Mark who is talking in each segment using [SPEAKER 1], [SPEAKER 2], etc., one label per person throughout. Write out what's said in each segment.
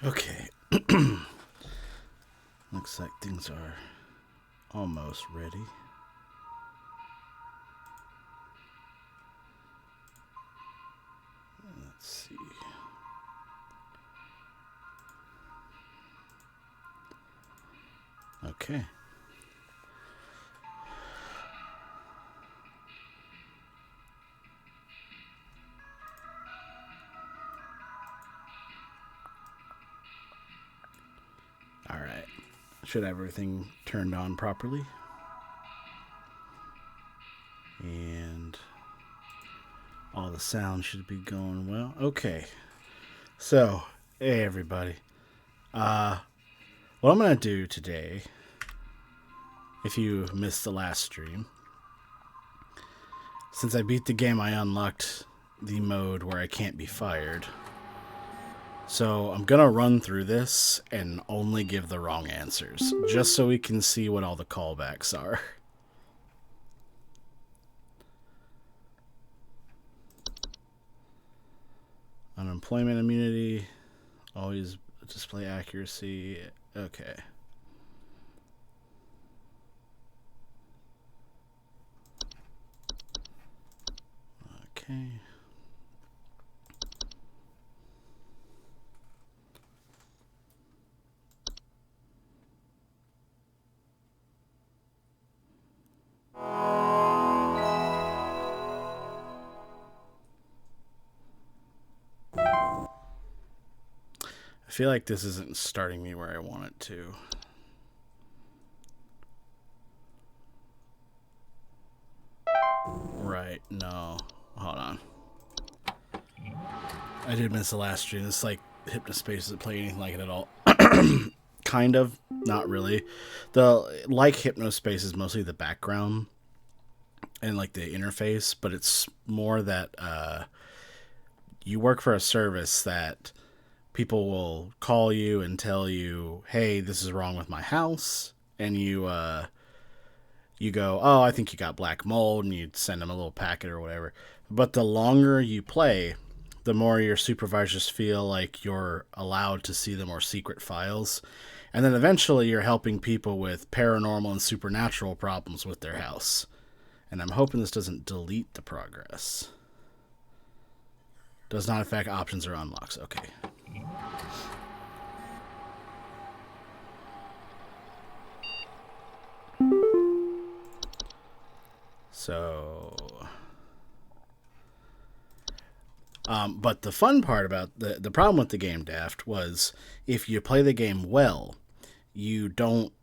[SPEAKER 1] Okay. Looks like things are almost ready. Let's see. Okay. All right. Should have everything turned on properly. And all the sound should be going well. Okay. So, hey everybody. What I'm going to do today, if you missed the last stream, since I beat the game, I unlocked the mode where I can't be fired. So I'm going to run through this and only give the wrong answers, just so we can see what all the callbacks are. Unemployment immunity, always display accuracy. Okay. Okay. I feel like this isn't starting me where I want it to. Right, no. Hold on. I did miss the last stream. It's like Hypnospace doesn't play anything like it at all. Kind of, not really. The like Hypnospace is mostly the background and like the interface, but it's more that you work for a service that people will call you and tell you, "Hey, this is wrong with my house," and you go, "Oh, I think you got black mold," and you send them a little packet or whatever. But the longer you play, the more your supervisors feel like you're allowed to see the more secret files. And then eventually you're helping people with paranormal and supernatural problems with their house. And I'm hoping this doesn't delete the progress. Does not affect options or unlocks. Okay. So, but the fun part about the problem with the game, Daft, was if you play the game well, you don't.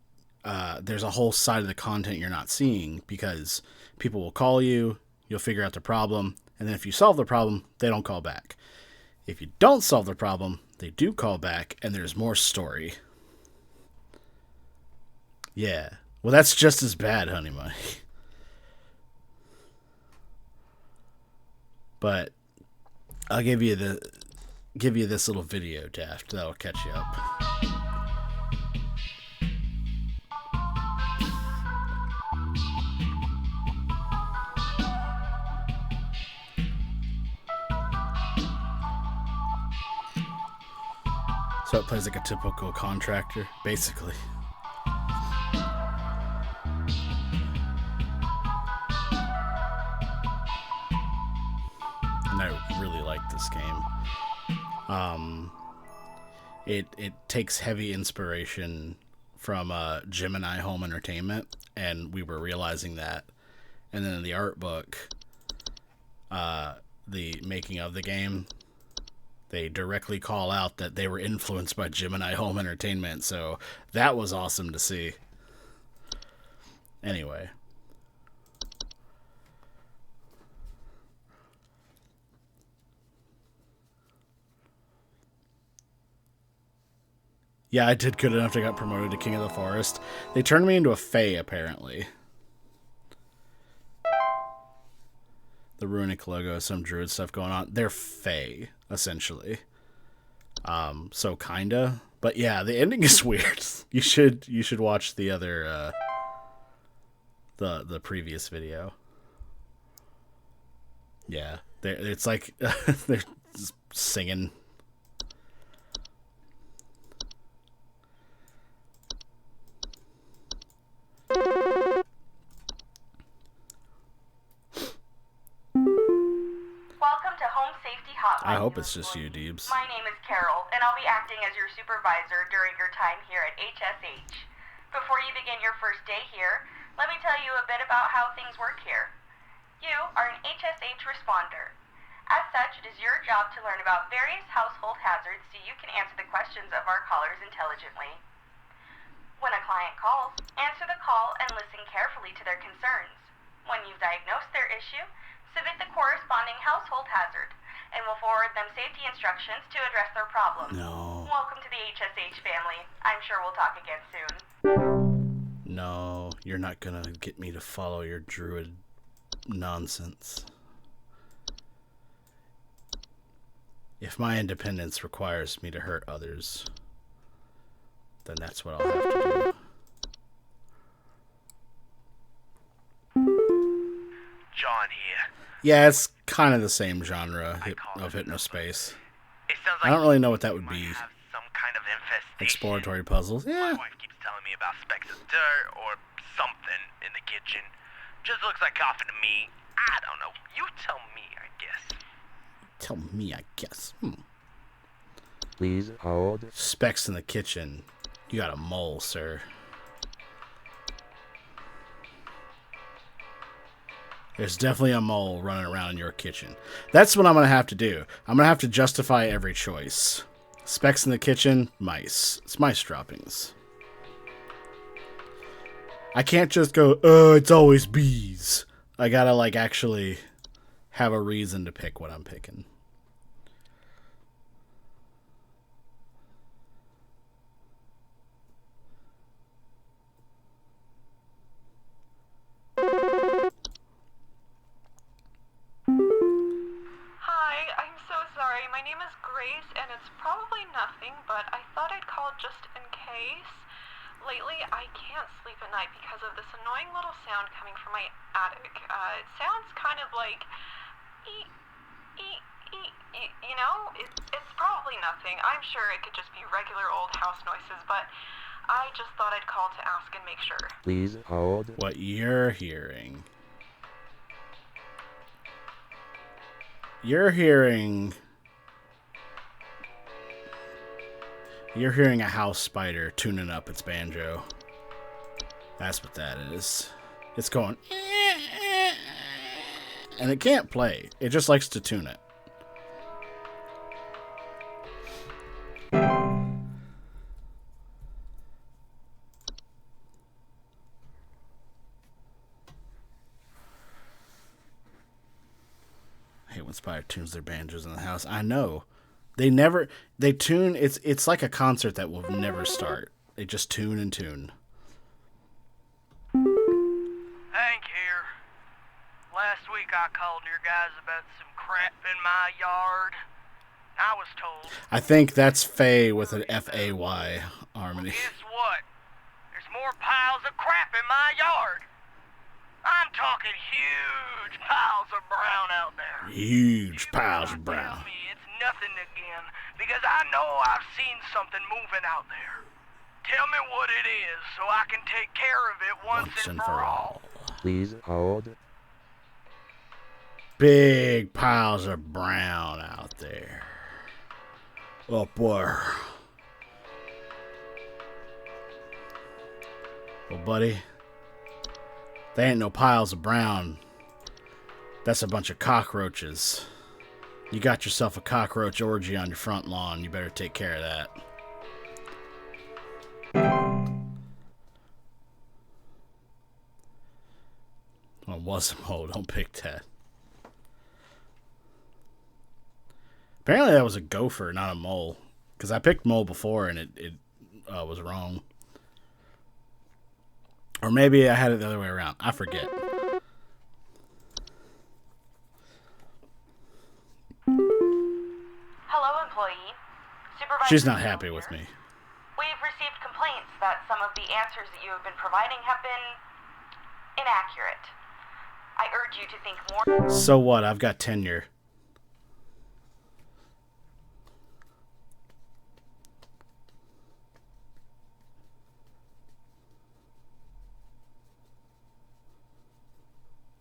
[SPEAKER 1] There's a whole side of the content you're not seeing because people will call you, you'll figure out the problem, and then if you solve the problem, they don't call back. If you don't solve the problem, they do call back, and there's more story. Yeah. Well, that's just as bad, honey money. But I'll give you this little video, Daft. That'll catch you up. So it plays like a typical contractor, basically. And I really like this game. It takes heavy inspiration from Gemini Home Entertainment, and we were realizing that. And then in the art book, the making of the game, they directly call out that they were influenced by Gemini Home Entertainment, so that was awesome to see. Anyway. Yeah, I did good enough to get promoted to King of the Forest. They turned me into a Fae, apparently. The Runic logo, some druid stuff going on. They're Fae, essentially. So kinda. But yeah, the ending is weird. You should watch the other the previous video. Yeah. It's like they're singing. hope it's just you, Deebs.
[SPEAKER 2] My name is Carol, and I'll be acting as your supervisor during your time here at HSH. Before you begin your first day here, let me tell you a bit about how things work here. You are an HSH responder. As such, it is your job to learn about various household hazards so you can answer the questions of our callers intelligently. When a client calls, answer the call and listen carefully to their concerns. When you've diagnosed their issue, submit the corresponding household hazard, and we'll forward them safety instructions to address their problem.
[SPEAKER 1] No.
[SPEAKER 2] Welcome to the HSH family. I'm sure we'll talk again soon.
[SPEAKER 1] No, you're not gonna get me to follow your druid nonsense. If my independence requires me to hurt others, then that's what I'll have to do.
[SPEAKER 3] John here.
[SPEAKER 1] Yeah, it's kind of the same genre of hypnospace.
[SPEAKER 3] It sounds like
[SPEAKER 1] I don't really know what that would be.
[SPEAKER 3] have some kind of infestation.
[SPEAKER 1] Exploratory puzzles.
[SPEAKER 3] My
[SPEAKER 1] Yeah.
[SPEAKER 3] wife keeps telling me about specks of dirt or something in the kitchen. Just looks like coffee to me. I don't know. You tell me, I guess.
[SPEAKER 1] Tell me, I guess.
[SPEAKER 4] Please hold.
[SPEAKER 1] Specs in the kitchen. You got a mole, sir. There's definitely a mole running around in your kitchen. That's what I'm going to have to do. I'm going to have to justify every choice. Specs in the kitchen, mice. It's mice droppings. I can't just go, it's always bees. I got to, like, actually have a reason to pick what I'm picking.
[SPEAKER 2] My name is Grace, and it's probably nothing, but I thought I'd call just in case. Lately, I can't sleep at night because of this annoying little sound coming from my attic. It sounds kind of like, you know? It's probably nothing. I'm sure it could just be regular old house noises, but I just thought I'd call to ask and make sure.
[SPEAKER 4] Please hold.
[SPEAKER 1] What you're hearing. You're hearing a house spider tuning up its banjo. That's what that is. It's going, and it can't play. It just likes to tune it. I hate when spider tunes their banjos in the house. I know. They tune, it's like a concert that will never start. They just tune and tune.
[SPEAKER 3] Hank here. Last week I called your guys about some crap in my yard. I was told...
[SPEAKER 1] I think that's Faye with an F-A-Y harmony.
[SPEAKER 3] Guess what? There's more piles of crap in my yard. I'm talking huge piles of brown out there.
[SPEAKER 1] Huge piles of brown.
[SPEAKER 3] Tell me it's nothing again, because I know I've seen something moving out there. Tell me what it is, so I can take care of it once and for all.
[SPEAKER 4] Please hold.
[SPEAKER 1] Big piles of brown out there. Oh boy. Well, buddy, they ain't no piles of brown. That's a bunch of cockroaches. You got yourself a cockroach orgy on your front lawn. You better take care of that. Well, it was a mole. Don't pick that. Apparently that was a gopher, not a mole. Because I picked mole before and it was wrong. Or maybe I had it the other way around. I forget.
[SPEAKER 2] Hello, employee. Supervisor.
[SPEAKER 1] She's not happy with me.
[SPEAKER 2] We've received complaints that some of the answers that you have been providing have been inaccurate. I urge you to think more.
[SPEAKER 1] So what? I've got tenure.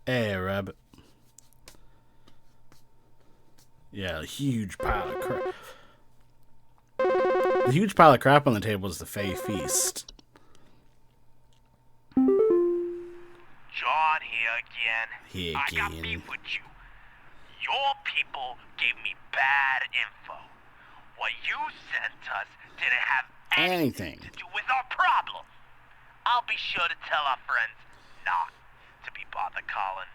[SPEAKER 1] Hey, rabbit. Yeah, a huge pile of crap. The huge pile of crap on the table is the Fey Feast.
[SPEAKER 3] John here again.
[SPEAKER 1] Here
[SPEAKER 3] I got
[SPEAKER 1] again.
[SPEAKER 3] beef with you. Your people gave me bad info. What you sent us didn't have anything to do with our problem. I'll be sure to tell our friends not to be bothered calling.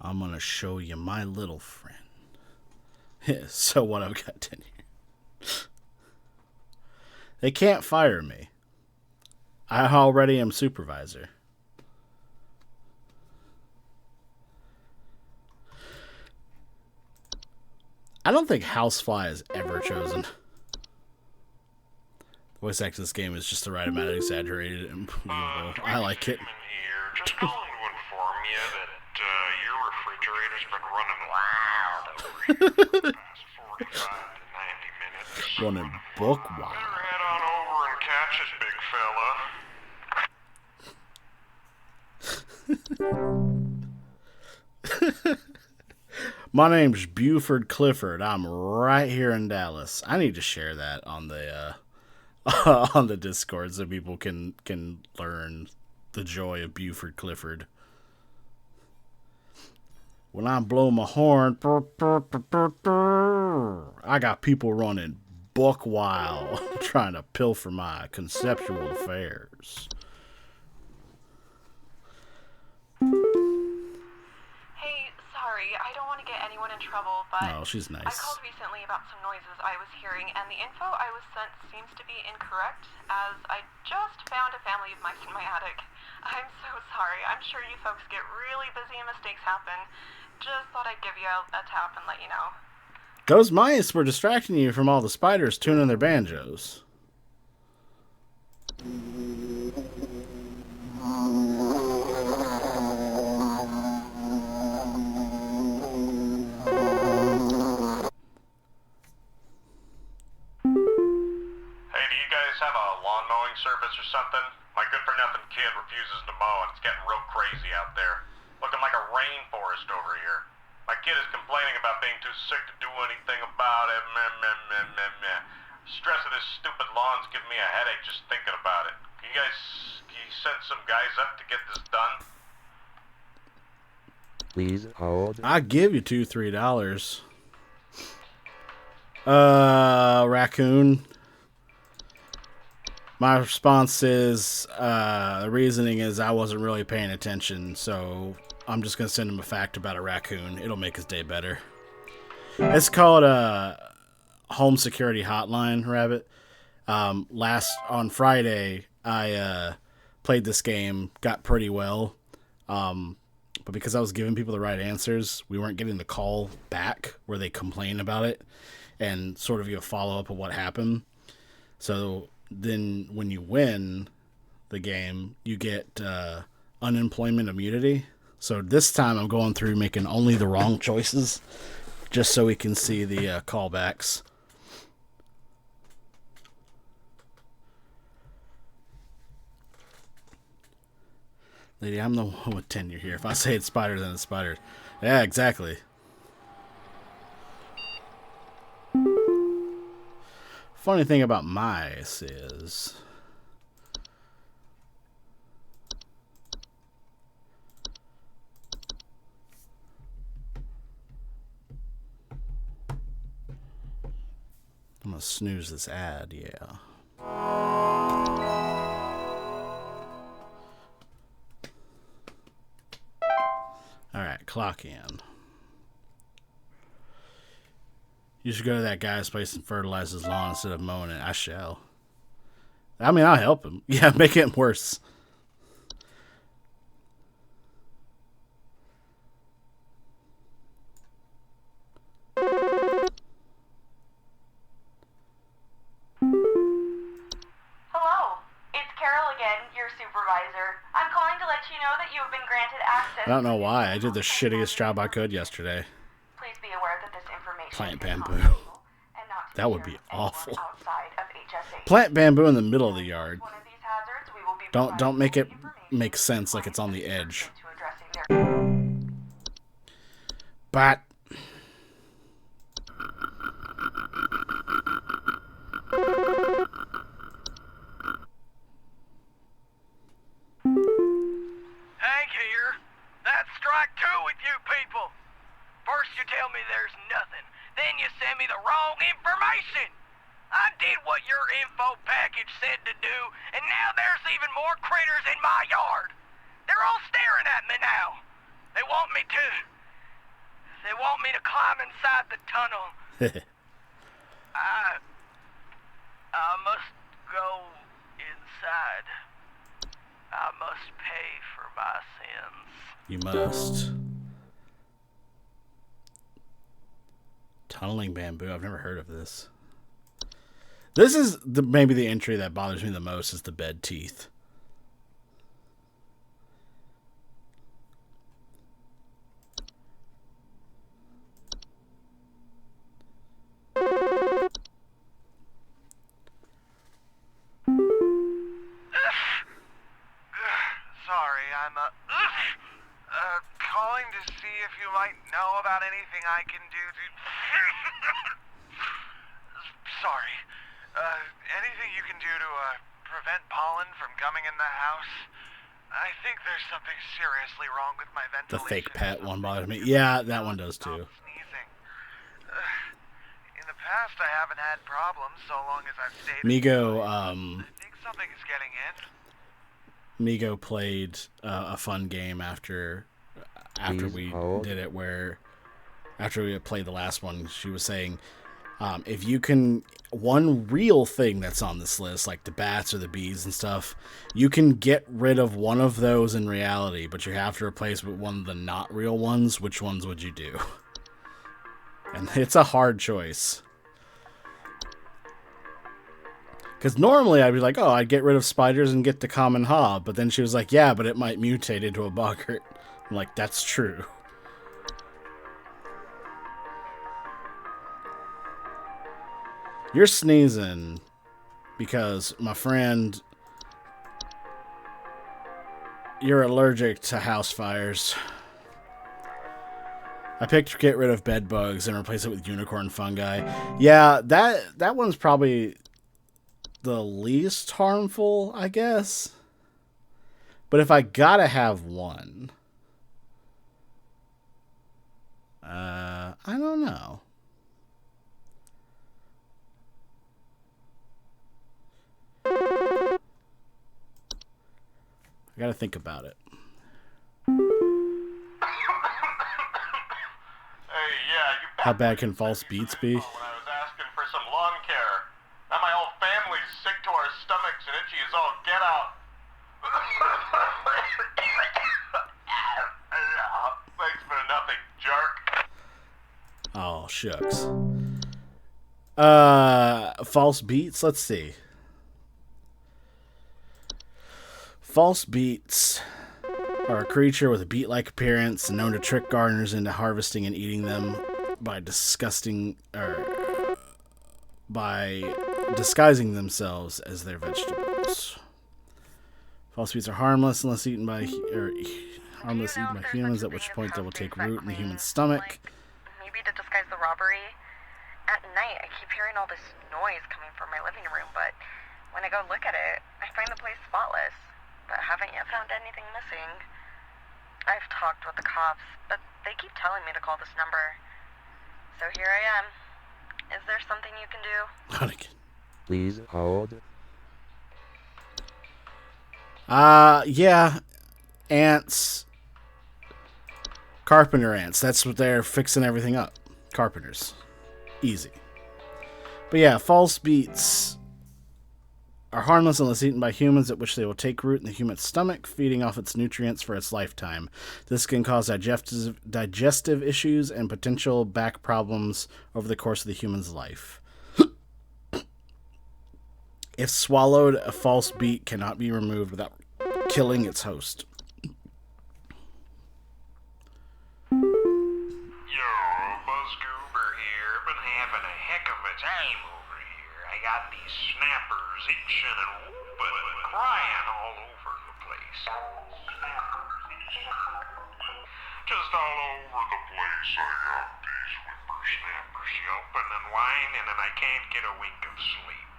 [SPEAKER 1] I'm gonna show you my little friend. So what, I've got tenure. They can't fire me. I already am supervisor. I don't think Housefly is ever chosen. The voice acting of this game is just the right amount of exaggerated and believable. I like it.
[SPEAKER 5] Here. Just calling to inform you that your refrigerator's been running wild over here for the past 45 to 90 minutes.
[SPEAKER 1] Running book wild.
[SPEAKER 5] Better head on over and catch it, big fella.
[SPEAKER 1] My name's Buford Clifford. I'm right here in Dallas. I need to share that on the on the Discord so people can learn the joy of Buford Clifford. When I blow my horn, I got people running buck wild trying to pilfer my conceptual affairs.
[SPEAKER 2] Sorry, I don't want to get anyone in trouble, but
[SPEAKER 1] Oh, she's nice.
[SPEAKER 2] I called recently about some noises I was hearing, and the info I was sent seems to be incorrect, as I just found a family of mice in my attic. I'm so sorry. I'm sure you folks get really busy and mistakes happen. Just thought I'd give you a tap and let you know.
[SPEAKER 1] Those mice were distracting you from all the spiders tuning their banjos.
[SPEAKER 5] Have a lawn mowing service or something? My good-for-nothing kid refuses to mow, and it's getting real crazy out there. Looking like a rainforest over here. My kid is complaining about being too sick to do anything about it. Meh, meh, meh, meh, meh. Stress of this stupid lawn's giving me a headache just thinking about it. Can you send some guys up to get this done?
[SPEAKER 4] Please hold.
[SPEAKER 1] I give you $2-3. Raccoon. My response is, the reasoning is I wasn't really paying attention, so I'm just going to send him a fact about a raccoon. It'll make his day better. It's called a home security hotline, Rabbit. On Friday, I played this game, got pretty well, but because I was giving people the right answers, we weren't getting the call back where they complain about it and sort of give a follow-up of what happened. So then when you win the game, you get unemployment immunity. So this time I'm going through making only the wrong choices just so we can see the callbacks. Lady, I'm the one with tenure here. If I say it's spider, then it's spider. Yeah, exactly. Funny thing about mice is I'm gonna snooze this ad, yeah. Alright, clock in. You should go to that guy's place and fertilize his lawn instead of mowing it. I shall. I mean, I'll help him. Yeah, make it worse.
[SPEAKER 2] Hello, it's Carol again, your supervisor. I'm calling to let you know that you have been granted access.
[SPEAKER 1] I don't know why. I did the shittiest job I could yesterday.
[SPEAKER 2] Please be aware that this information
[SPEAKER 1] Plant
[SPEAKER 2] is
[SPEAKER 1] bamboo.
[SPEAKER 2] confidential and not to
[SPEAKER 1] That
[SPEAKER 2] be
[SPEAKER 1] would be
[SPEAKER 2] shared with anyone
[SPEAKER 1] awful.
[SPEAKER 2] outside of HSH.
[SPEAKER 1] Plant bamboo in the middle of the yard.
[SPEAKER 2] One of these hazards, we will be
[SPEAKER 1] Don't
[SPEAKER 2] providing
[SPEAKER 1] make it
[SPEAKER 2] information
[SPEAKER 1] make sense like it's on the edge.
[SPEAKER 2] into addressing their
[SPEAKER 1] But
[SPEAKER 3] Hank here. That's strike two with you people. First you tell me there's nothing, then you send me the wrong information. I did what your info package said to do, and now there's even more critters in my yard. They're all staring at me now. They want me to climb inside the tunnel. I must go inside. I must pay for my sins.
[SPEAKER 1] you must. Tunneling bamboo. I've never heard of this. This is maybe the entry that bothers me the most is the bed teeth.
[SPEAKER 6] Sorry, I'm calling to see if you might know about anything I can do to... Sorry. Anything you can do to prevent pollen from coming in the house? I think there's something seriously wrong with my
[SPEAKER 1] The
[SPEAKER 6] ventilation.
[SPEAKER 1] fake pet one bothers me. Yeah, that one does too.
[SPEAKER 6] Sneezing. In the past, I haven't had problems so long as I've stayed...
[SPEAKER 1] Migo,
[SPEAKER 6] I think something is getting in.
[SPEAKER 1] Migo played a fun game after
[SPEAKER 4] Please
[SPEAKER 1] we
[SPEAKER 4] hold.
[SPEAKER 1] did it, where after we had played the last one, she was saying, if you can, one real thing that's on this list, like the bats or the bees and stuff, you can get rid of one of those in reality, but you have to replace with one of the not real ones. Which ones would you do? And it's a hard choice. Because normally I'd be like, oh, I'd get rid of spiders and get the common hob. But then she was like, yeah, but it might mutate into a boggart. I'm like, that's true. You're sneezing because, my friend, you're allergic to house fires. I picked get rid of bed bugs and replace it with unicorn fungi. Yeah, that one's probably the least harmful, I guess. But if I gotta have one, I don't know. I gotta think about it.
[SPEAKER 5] Hey, yeah, you
[SPEAKER 1] How bad can false beats be?
[SPEAKER 5] When I was asking for some lawn care. Now my whole family's sick to our stomachs and itchy as all get out. Thanks for nothing, jerk.
[SPEAKER 1] Oh, shucks. False beats, let's see. False beats are a creature with a beet-like appearance and known to trick gardeners into harvesting and eating them by disgusting by disguising themselves as their vegetables. False beats are harmless unless eaten by humans, at which point they will take root in the human stomach.
[SPEAKER 2] Like, maybe to disguise the robbery. At night, I keep hearing all this noise coming from my living room, but when I go look at it, I find the place spotless, but haven't yet found anything missing. I've talked with the cops, but they keep telling me to call this number. So here I am. Is there something you can do?
[SPEAKER 1] Not again.
[SPEAKER 4] Please hold.
[SPEAKER 1] Yeah. Ants. Carpenter ants. That's what they're fixing everything up. Carpenters. Easy. But yeah, false beats are harmless unless eaten by humans, at which they will take root in the human stomach, feeding off its nutrients for its lifetime. This can cause digestive issues and potential back problems over the course of the human's life. If swallowed, a false beat cannot be removed without killing its host.
[SPEAKER 5] Yo, Buzzgoober here. Been having a heck of a time over here. I got these snappers itching and whooping and crying all over the place. Just all over the place I got these whippersnappers yelping and whining, and I can't get a wink of sleep.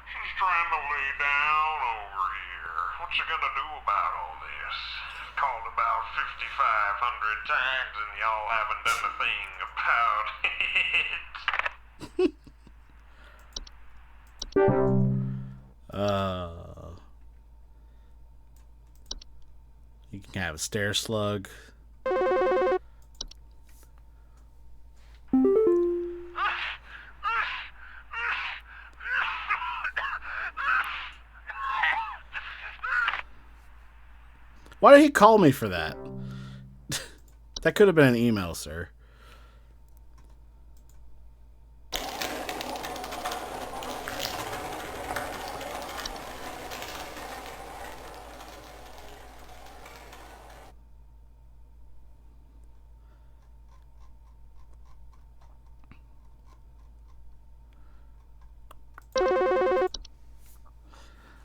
[SPEAKER 5] She's trying to lay down over here. What's she gonna do about all this? Called about 5,500 times, and y'all haven't done a thing about it.
[SPEAKER 1] You can have a stair slug. Why did he call me for that? That could have been an email, sir.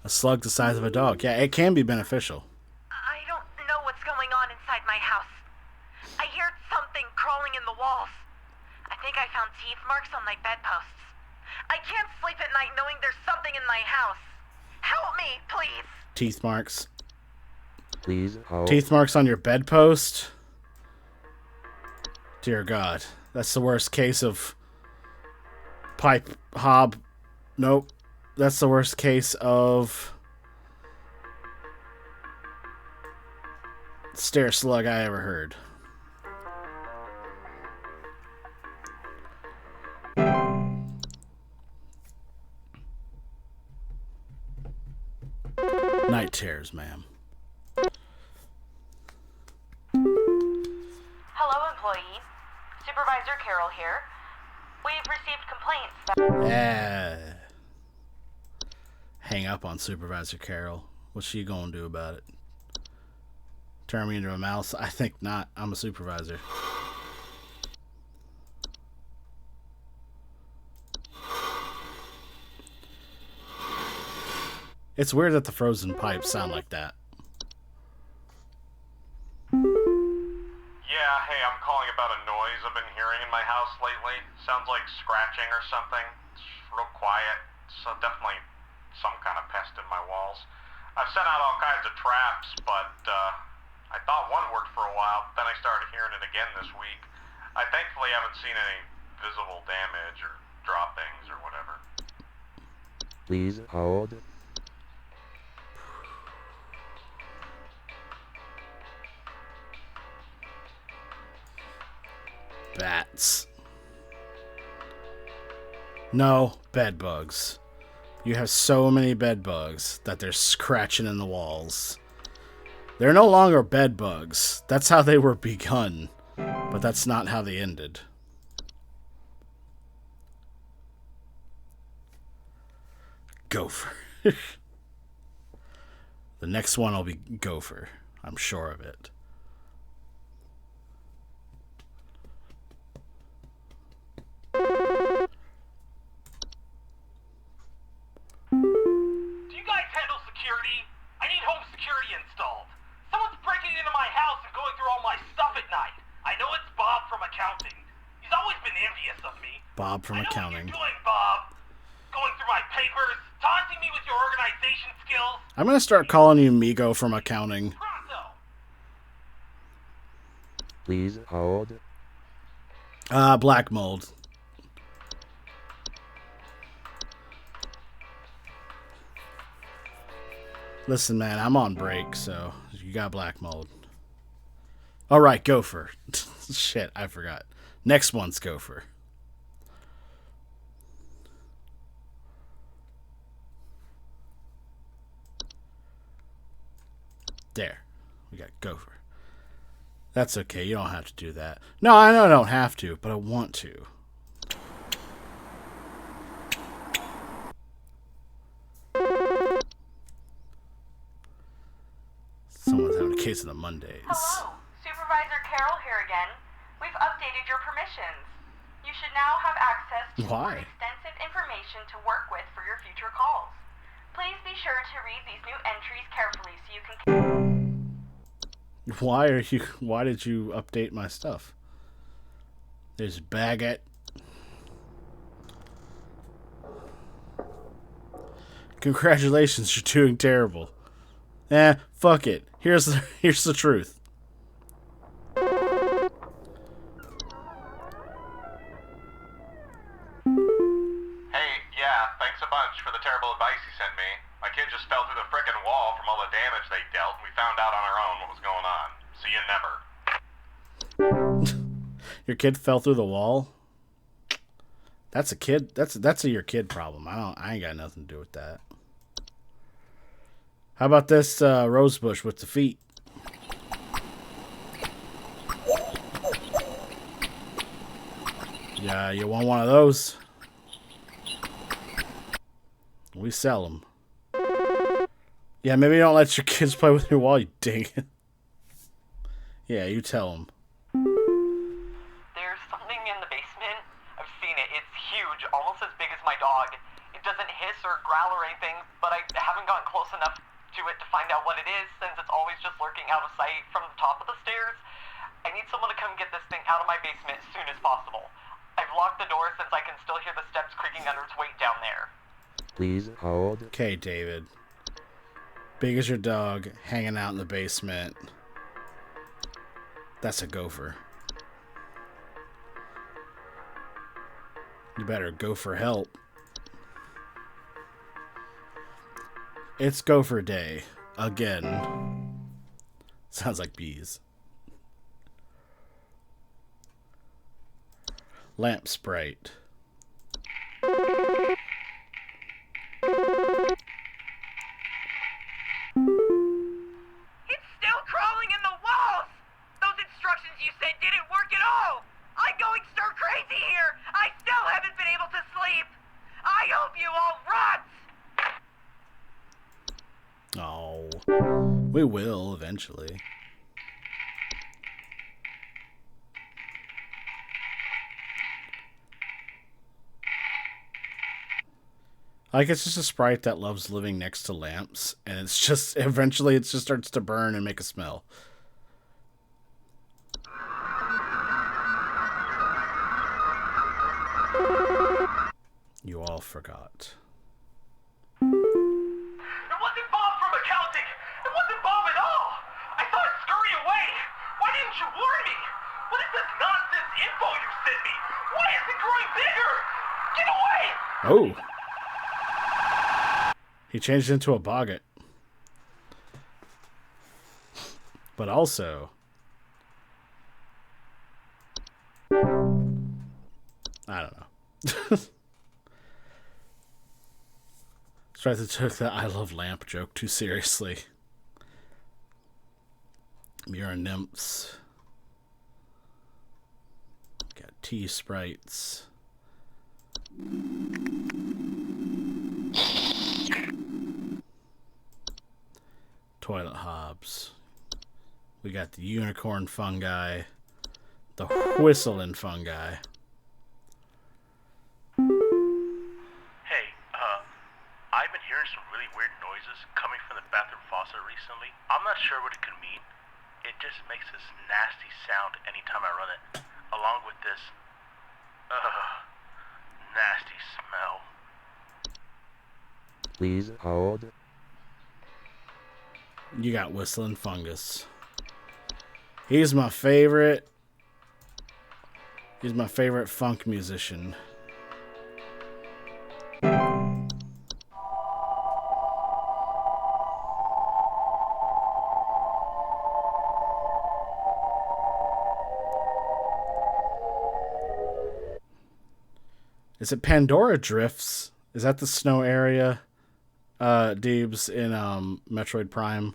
[SPEAKER 1] A slug the size of a dog. Yeah, it can be beneficial.
[SPEAKER 2] I don't know what's going on inside my house. I hear something crawling in the walls. I think I found teeth marks on my bedposts. I can't sleep at night knowing there's something in my house. Help me, please.
[SPEAKER 1] Teeth marks.
[SPEAKER 4] Please hold.
[SPEAKER 1] Teeth marks on your bedpost? Dear God. That's the worst case of pipe hob. Nope. That's the worst case of stair slug I ever heard. Night terrors, ma'am.
[SPEAKER 2] Hello, employee. Supervisor Carol here. We've received complaints that...
[SPEAKER 1] Yeah. Hang up on Supervisor Carol. What's she gonna do about it? Turn me into a mouse? I think not. I'm a supervisor. It's weird that the frozen pipes sound like that.
[SPEAKER 5] Yeah, hey, I'm calling about a noise I've been hearing in my house lately. Sounds like scratching or something. It's real quiet. So definitely some kind of pest in my walls. I've sent out all kinds of traps, but I thought one worked for a while, but then I started hearing it again this week. I thankfully haven't seen any visible damage or droppings or whatever.
[SPEAKER 4] Please hold.
[SPEAKER 1] Bats. No, bed bugs. You have so many bed bugs that they're scratching in the walls. They're no longer bed bugs. That's how they were begun. But that's not how they ended. Gopher. The next one will be Gopher. I'm sure of it.
[SPEAKER 3] Do you guys handle security? I need home security installed. Someone's breaking into my house and going through all my stuff at night. I know it's Bob from accounting. He's always been envious of me.
[SPEAKER 1] Bob from
[SPEAKER 3] I know
[SPEAKER 1] accounting.
[SPEAKER 3] what you're doing, Bob. Going through my papers, taunting me with your organization skills.
[SPEAKER 1] I'm gonna start calling you Migo from accounting.
[SPEAKER 3] Pronto.
[SPEAKER 4] Please hold.
[SPEAKER 1] Black mold. Listen, man, I'm on break, so you got black mold. All right, Gopher. Shit, I forgot. Next one's Gopher. There. We got Gopher. That's okay. You don't have to do that. No, I know I don't have to, but I want to. Someone's having a case of the Mondays.
[SPEAKER 2] Hello, Supervisor Carol here again. We've updated your permissions. You should now have access to more
[SPEAKER 1] Why?
[SPEAKER 2] extensive information to work with for your future calls. Please be sure to read these new entries carefully so you can...
[SPEAKER 1] Why did you update my stuff? There's Baguette. Congratulations, you're doing terrible. Fuck it. Here's the truth.
[SPEAKER 5] Hey, yeah, thanks a bunch for the terrible advice you sent me. My kid just fell through the frickin' wall from all the damage they dealt, and we found out on our own what was going on. See you never.
[SPEAKER 1] Your kid fell through the wall? That's a kid. That's your kid problem. I ain't got nothing to do with that. How about this rosebush with the feet? Yeah, you want one of those? We sell them. Yeah, maybe don't let your kids play with your wall, you dink. Yeah, you tell them.
[SPEAKER 7] There's something in the basement. I've seen it. It's huge, almost as big as my dog. It doesn't hiss or growl or anything, but I haven't gotten close enough to it to find out what it is, since it's always just lurking out of sight from the top of the stairs. I need someone to come get this thing out of my basement as soon as possible. I've locked the door since I can still hear the steps creaking under its weight down there.
[SPEAKER 4] Please hold.
[SPEAKER 1] Okay, David. Big as your dog, hanging out in the basement. That's a gopher. You better go for help. It's gopher day. Again. Sounds like bees. Lamp sprite.
[SPEAKER 2] It's still crawling in the walls! Those instructions you sent didn't work at all! I'm going stir crazy here! I still haven't been able to sleep! I hope you all rot!
[SPEAKER 1] Oh. We will eventually. Like, it's just a sprite that loves living next to lamps, and it's just, eventually it just starts to burn and make a smell. You all forgot.
[SPEAKER 6] It wasn't Bob from accounting! It wasn't Bob at all! I saw it scurry away! Why didn't you warn me? What is this nonsense info you sent me? Why is it growing bigger? Get away!
[SPEAKER 1] Oh! He changed into a boggart. But also... I don't know. Striker took the I love lamp joke too seriously. Mirror nymphs. Got tea sprites. Toilet hobs. We got the unicorn fungi. The whistling fungi.
[SPEAKER 3] Hey, I've been hearing some really weird noises coming from the bathroom faucet recently. I'm not sure what it could mean. It just makes this nasty sound anytime I run it, along with this, nasty smell.
[SPEAKER 4] Please hold.
[SPEAKER 1] You got whistling fungus. He's my favorite. He's my favorite funk musician. Is it Pandora Drifts? Is that the snow area? Deebs in Metroid Prime.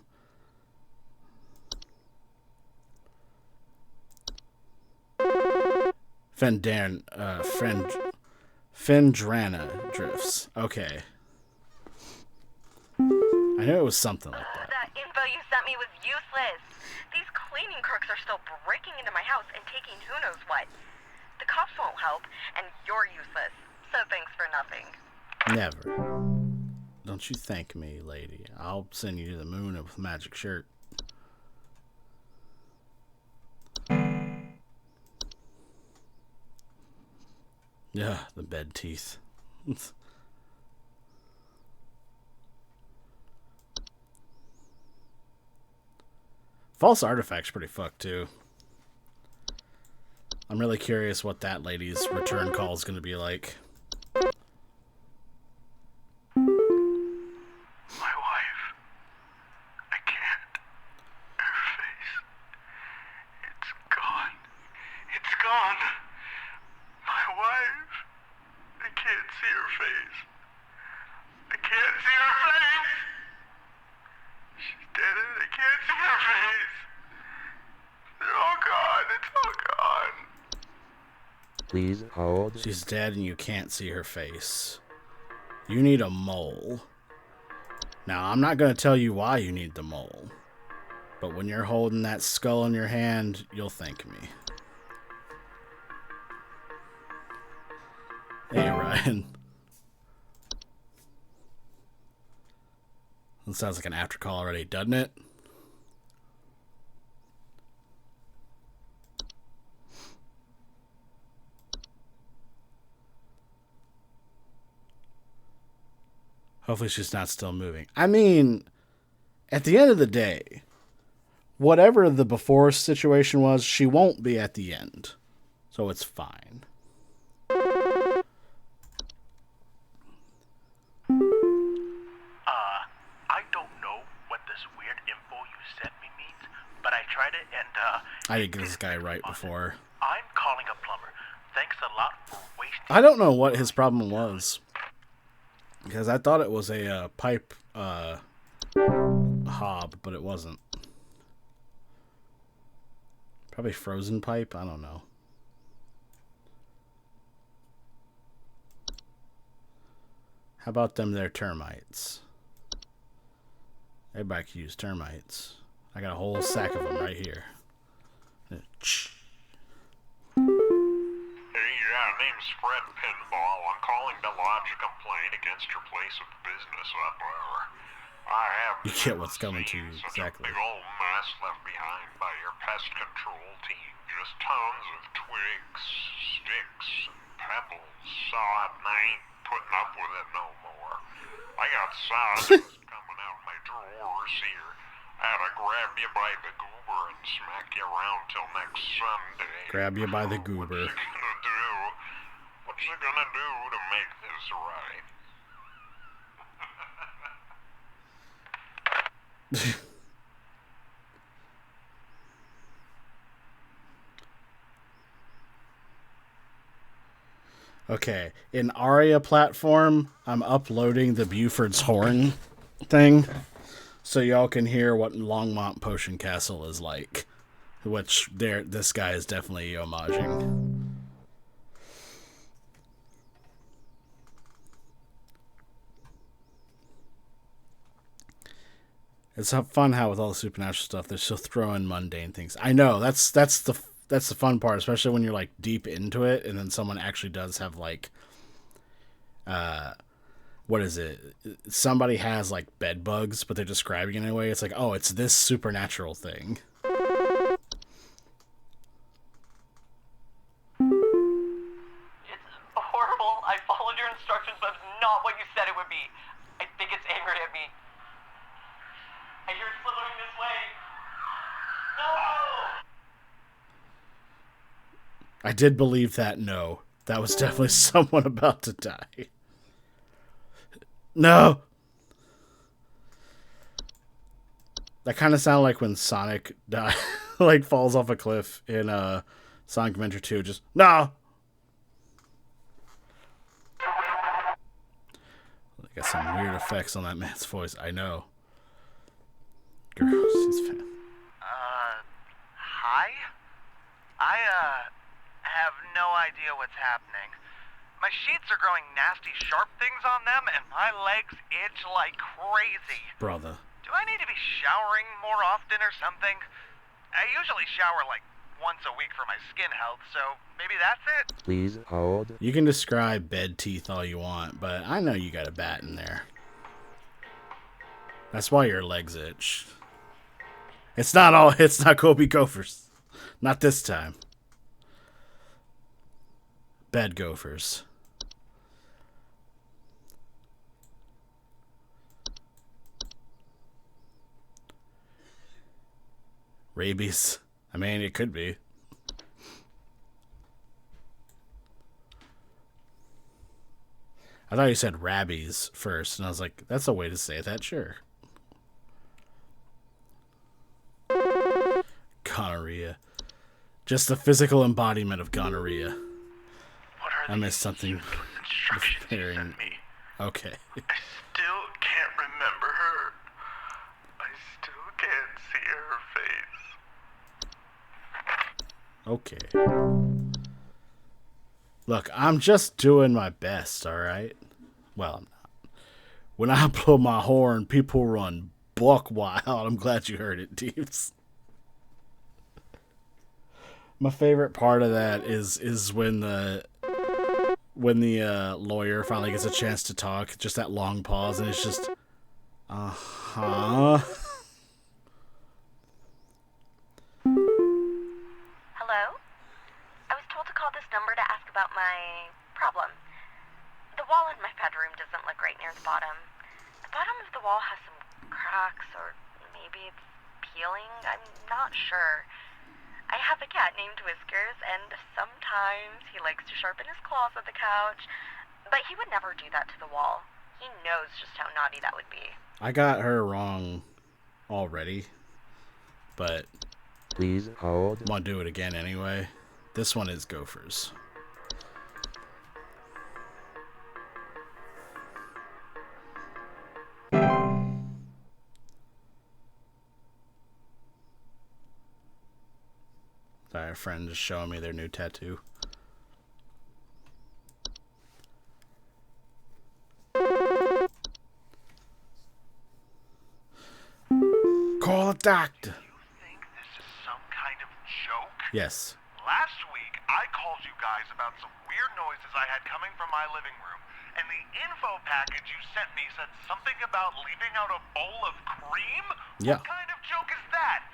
[SPEAKER 1] Fendrana Drifts. Okay. I knew it was something like that.
[SPEAKER 2] That info you sent me was useless. These cleaning crooks are still breaking into my house and taking who knows what. The cops won't help, and you're useless. So thanks for nothing.
[SPEAKER 1] Never. Don't you thank me, lady. I'll send you to the moon with a magic shirt. Yeah, the bed teeth. False artifact's pretty fucked too. I'm really curious what that lady's return call is going to be like.
[SPEAKER 6] My wife. I can't. Her face. It's gone. It's gone. My wife. I can't see her face. I can't see her face. She's dead and I can't see her face. They're all gone. It's all gone.
[SPEAKER 4] Please hold.
[SPEAKER 1] She's dead and you can't see her face. You need a mole. Now, I'm not going to tell you why you need the mole. But when you're holding that skull in your hand, you'll thank me. Hey, Ryan. That sounds like an after call already, doesn't it? Hopefully she's not still moving. I mean, at the end of the day, whatever the before situation was, she won't be at the end. So it's fine.
[SPEAKER 6] I don't know what this weird info you sent me means, but I tried it and,
[SPEAKER 1] I didn't get this guy right before.
[SPEAKER 6] I'm calling a plumber. Thanks a lot for wasting...
[SPEAKER 1] I don't know what his problem was. Because I thought it was a pipe hob, but it wasn't. Probably frozen pipe? I don't know. How about them there termites? Everybody can use termites. I got a whole sack of them right here.
[SPEAKER 5] Hey, name's Fred Pinball. I'm calling to lodge a complaint against your place of business up there. I have
[SPEAKER 1] You get what's coming to you,
[SPEAKER 5] such
[SPEAKER 1] exactly.
[SPEAKER 5] a big old mess left behind by your pest control team. Just tons of twigs, sticks, and pebbles. So I ain't putting up with it no more. I got sauce coming out of my drawers here. I had to grab you by the goober and smack you around till next Sunday.
[SPEAKER 1] Grab you by the goober.
[SPEAKER 5] What you gonna do to make this right?
[SPEAKER 1] Okay, in Aria platform, I'm uploading the Buford's Horn thing, so y'all can hear what Longmont Potion Castle is like, which this guy is definitely homaging. It's fun how with all the supernatural stuff, they're still throwing mundane things. I know that's the fun part, especially when you're like deep into it, and then someone actually does have like, what is it? Somebody has like bed bugs, but they're describing it in a way. It's like, oh, it's this supernatural thing.
[SPEAKER 7] It's horrible. I followed your instructions, but it's not what you said it would be. I think it's angry at me. I hear it slithering this way. No!
[SPEAKER 1] I did believe that. No, that was definitely someone about to die. No. That kind of sounded like when Sonic died, like falls off a cliff in Sonic Adventure 2. Just no. I got some weird effects on that man's voice. I know. Gross. He's fat.
[SPEAKER 3] Hi? I have no idea what's happening. My sheets are growing nasty sharp things on them, and my legs itch like crazy.
[SPEAKER 1] Brother.
[SPEAKER 3] Do I need to be showering more often or something? I usually shower like once a week for my skin health, so maybe that's it?
[SPEAKER 4] Please hold.
[SPEAKER 1] You can describe bed teeth all you want, but I know you got a bat in there. That's why your legs itch. It's not Kobe Gophers. Not this time. Bed gophers. Rabies. I mean, it could be. I thought you said rabbies first, and I was like, that's a way to say that, sure. Gonorrhea. Just the physical embodiment of gonorrhea.
[SPEAKER 6] What are
[SPEAKER 1] I missed something.
[SPEAKER 6] instructions you sent me?
[SPEAKER 1] Okay.
[SPEAKER 6] I still can't remember her. I still can't see her face.
[SPEAKER 1] Okay. Look, I'm just doing my best, alright? Well, I'm not. When I blow my horn, people run buck wild. I'm glad you heard it, Deeps. My favorite part of that is when the lawyer finally gets a chance to talk, just that long pause, and it's just,
[SPEAKER 2] Hello? I was told to call this number to ask about my problem. The wall in my bedroom doesn't look right near the bottom. The bottom of the wall has some cracks, or maybe it's peeling. I'm not sure. I have a cat named Whiskers, and sometimes he likes to sharpen his claws at the couch, but he would never do that to the wall. He knows just how naughty that would be.
[SPEAKER 1] I got her wrong already, but
[SPEAKER 4] Please hold.
[SPEAKER 1] I want to do it again anyway. This one is gophers. Sorry, a friend just showing me their new tattoo. Call a doctor.
[SPEAKER 6] You think this is some kind of joke?
[SPEAKER 1] Yes.
[SPEAKER 6] Last week, I called you guys about some weird noises I had coming from my living room, and the info package you sent me said something about leaving out a bowl of cream?
[SPEAKER 1] Yeah.
[SPEAKER 6] What kind of joke is that?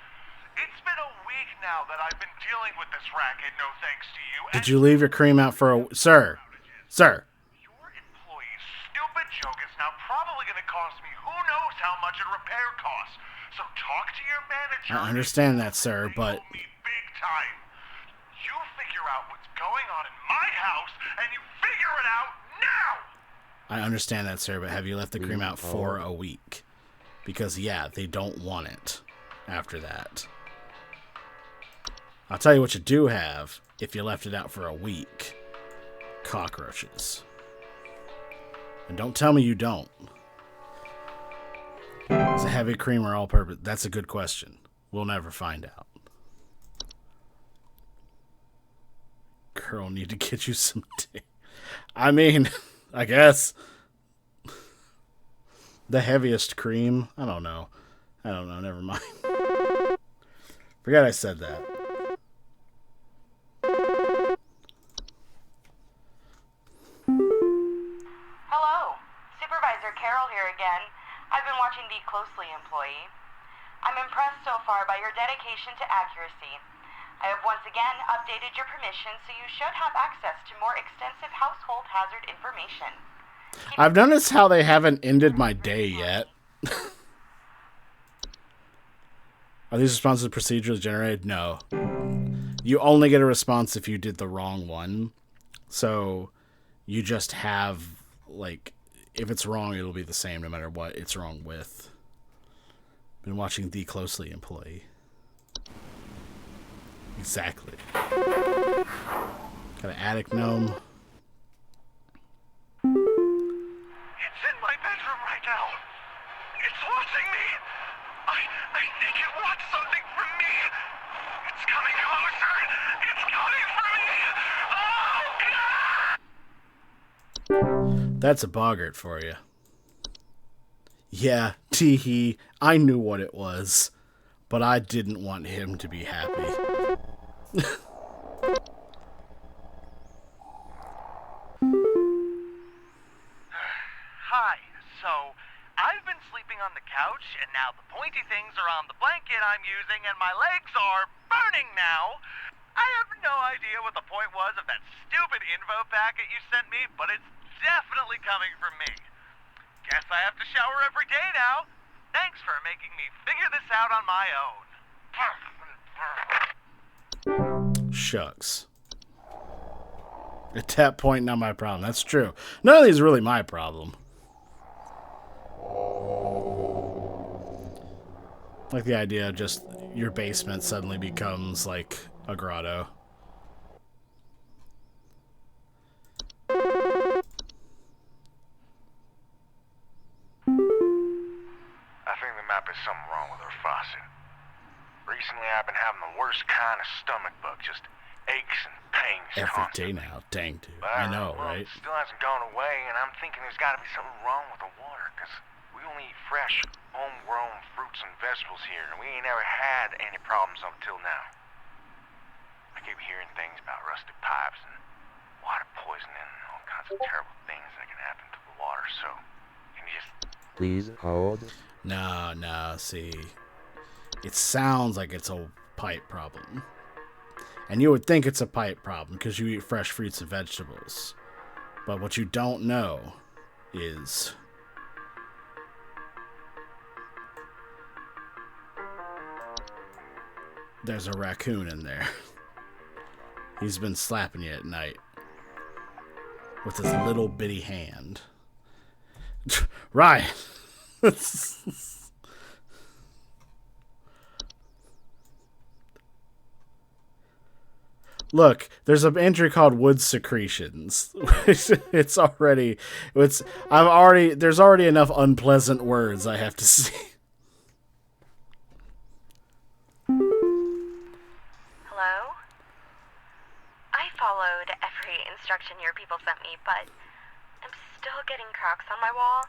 [SPEAKER 6] It's been a week now that I've been dealing with this racket, no thanks to you.
[SPEAKER 1] Did you leave your cream out for a... Sir. Sir.
[SPEAKER 6] Your employee's stupid joke is now probably going to cost me who knows how much in repair costs. So talk to your manager.
[SPEAKER 1] I understand that, sir, but...
[SPEAKER 6] They owe me big time. You figure out what's going on in my house, and you figure it out now!
[SPEAKER 1] I understand that, sir, but have you left the cream out for a week? Because, yeah, they don't want it after that. I'll tell you what you do have if you left it out for a week. Cockroaches. And don't tell me you don't. Is it heavy cream or all-purpose? That's a good question. We'll never find out. Girl, need to get you some tea. I mean, I guess. The heaviest cream? I don't know. Never mind. Forgot I said that.
[SPEAKER 2] Hello, Supervisor Carol here again. I've been watching the closely, employee. I'm impressed so far by your dedication to accuracy. I have once again updated your permission, so you should have access to more extensive household hazard information.
[SPEAKER 1] I've noticed how they haven't ended my day yet. Are these responses procedurally generated? No. You only get a response if you did the wrong one. So you just have, like, if it's wrong, it'll be the same no matter what it's wrong with. Been watching The Closely Employee. Exactly. Got an attic gnome.
[SPEAKER 6] It's in my bedroom right now. It's watching me. I think it wants something from me. It's coming closer. It's coming for me. Oh, God!
[SPEAKER 1] That's a boggart for you. Yeah, teehee, I knew what it was, but I didn't want him to be happy.
[SPEAKER 3] Hi. So, I've been sleeping on the couch, and now the pointy things are on the blanket I'm using, and my legs are burning now. I have no idea what the point was of that stupid info packet you sent me, but it's definitely coming from me. Guess I have to shower every day now. Thanks for making me figure this out on my own.
[SPEAKER 1] Shucks. At that point, not my problem. That's true. None of these are really my problem. Like the idea of just your basement suddenly becomes like a grotto.
[SPEAKER 5] I think there might be something wrong with our faucet. Recently, I've been having the worst kind of stomach bug, just aches and pains
[SPEAKER 1] Every day
[SPEAKER 5] constantly.
[SPEAKER 1] now. Dang, dude.
[SPEAKER 5] But
[SPEAKER 1] I know,
[SPEAKER 5] well,
[SPEAKER 1] right?
[SPEAKER 5] It still hasn't gone away, and I'm thinking there's got to be something wrong with the water, because we only eat fresh, homegrown fruits and vegetables here, and we ain't ever had any problems up till now. I keep hearing things about rusted pipes and water poisoning and all kinds of terrible things that can happen to the water, so can you just...
[SPEAKER 4] Please hold.
[SPEAKER 1] No, see. It sounds like it's a pipe problem. And you would think it's a pipe problem because you eat fresh fruits and vegetables. But what you don't know is there's a raccoon in there. He's been slapping you at night with his little bitty hand. Ryan. Look, there's an entry called wood secretions. There's already enough unpleasant words I have to see.
[SPEAKER 2] Hello? I followed every instruction your people sent me, but I'm still getting cracks on my wall.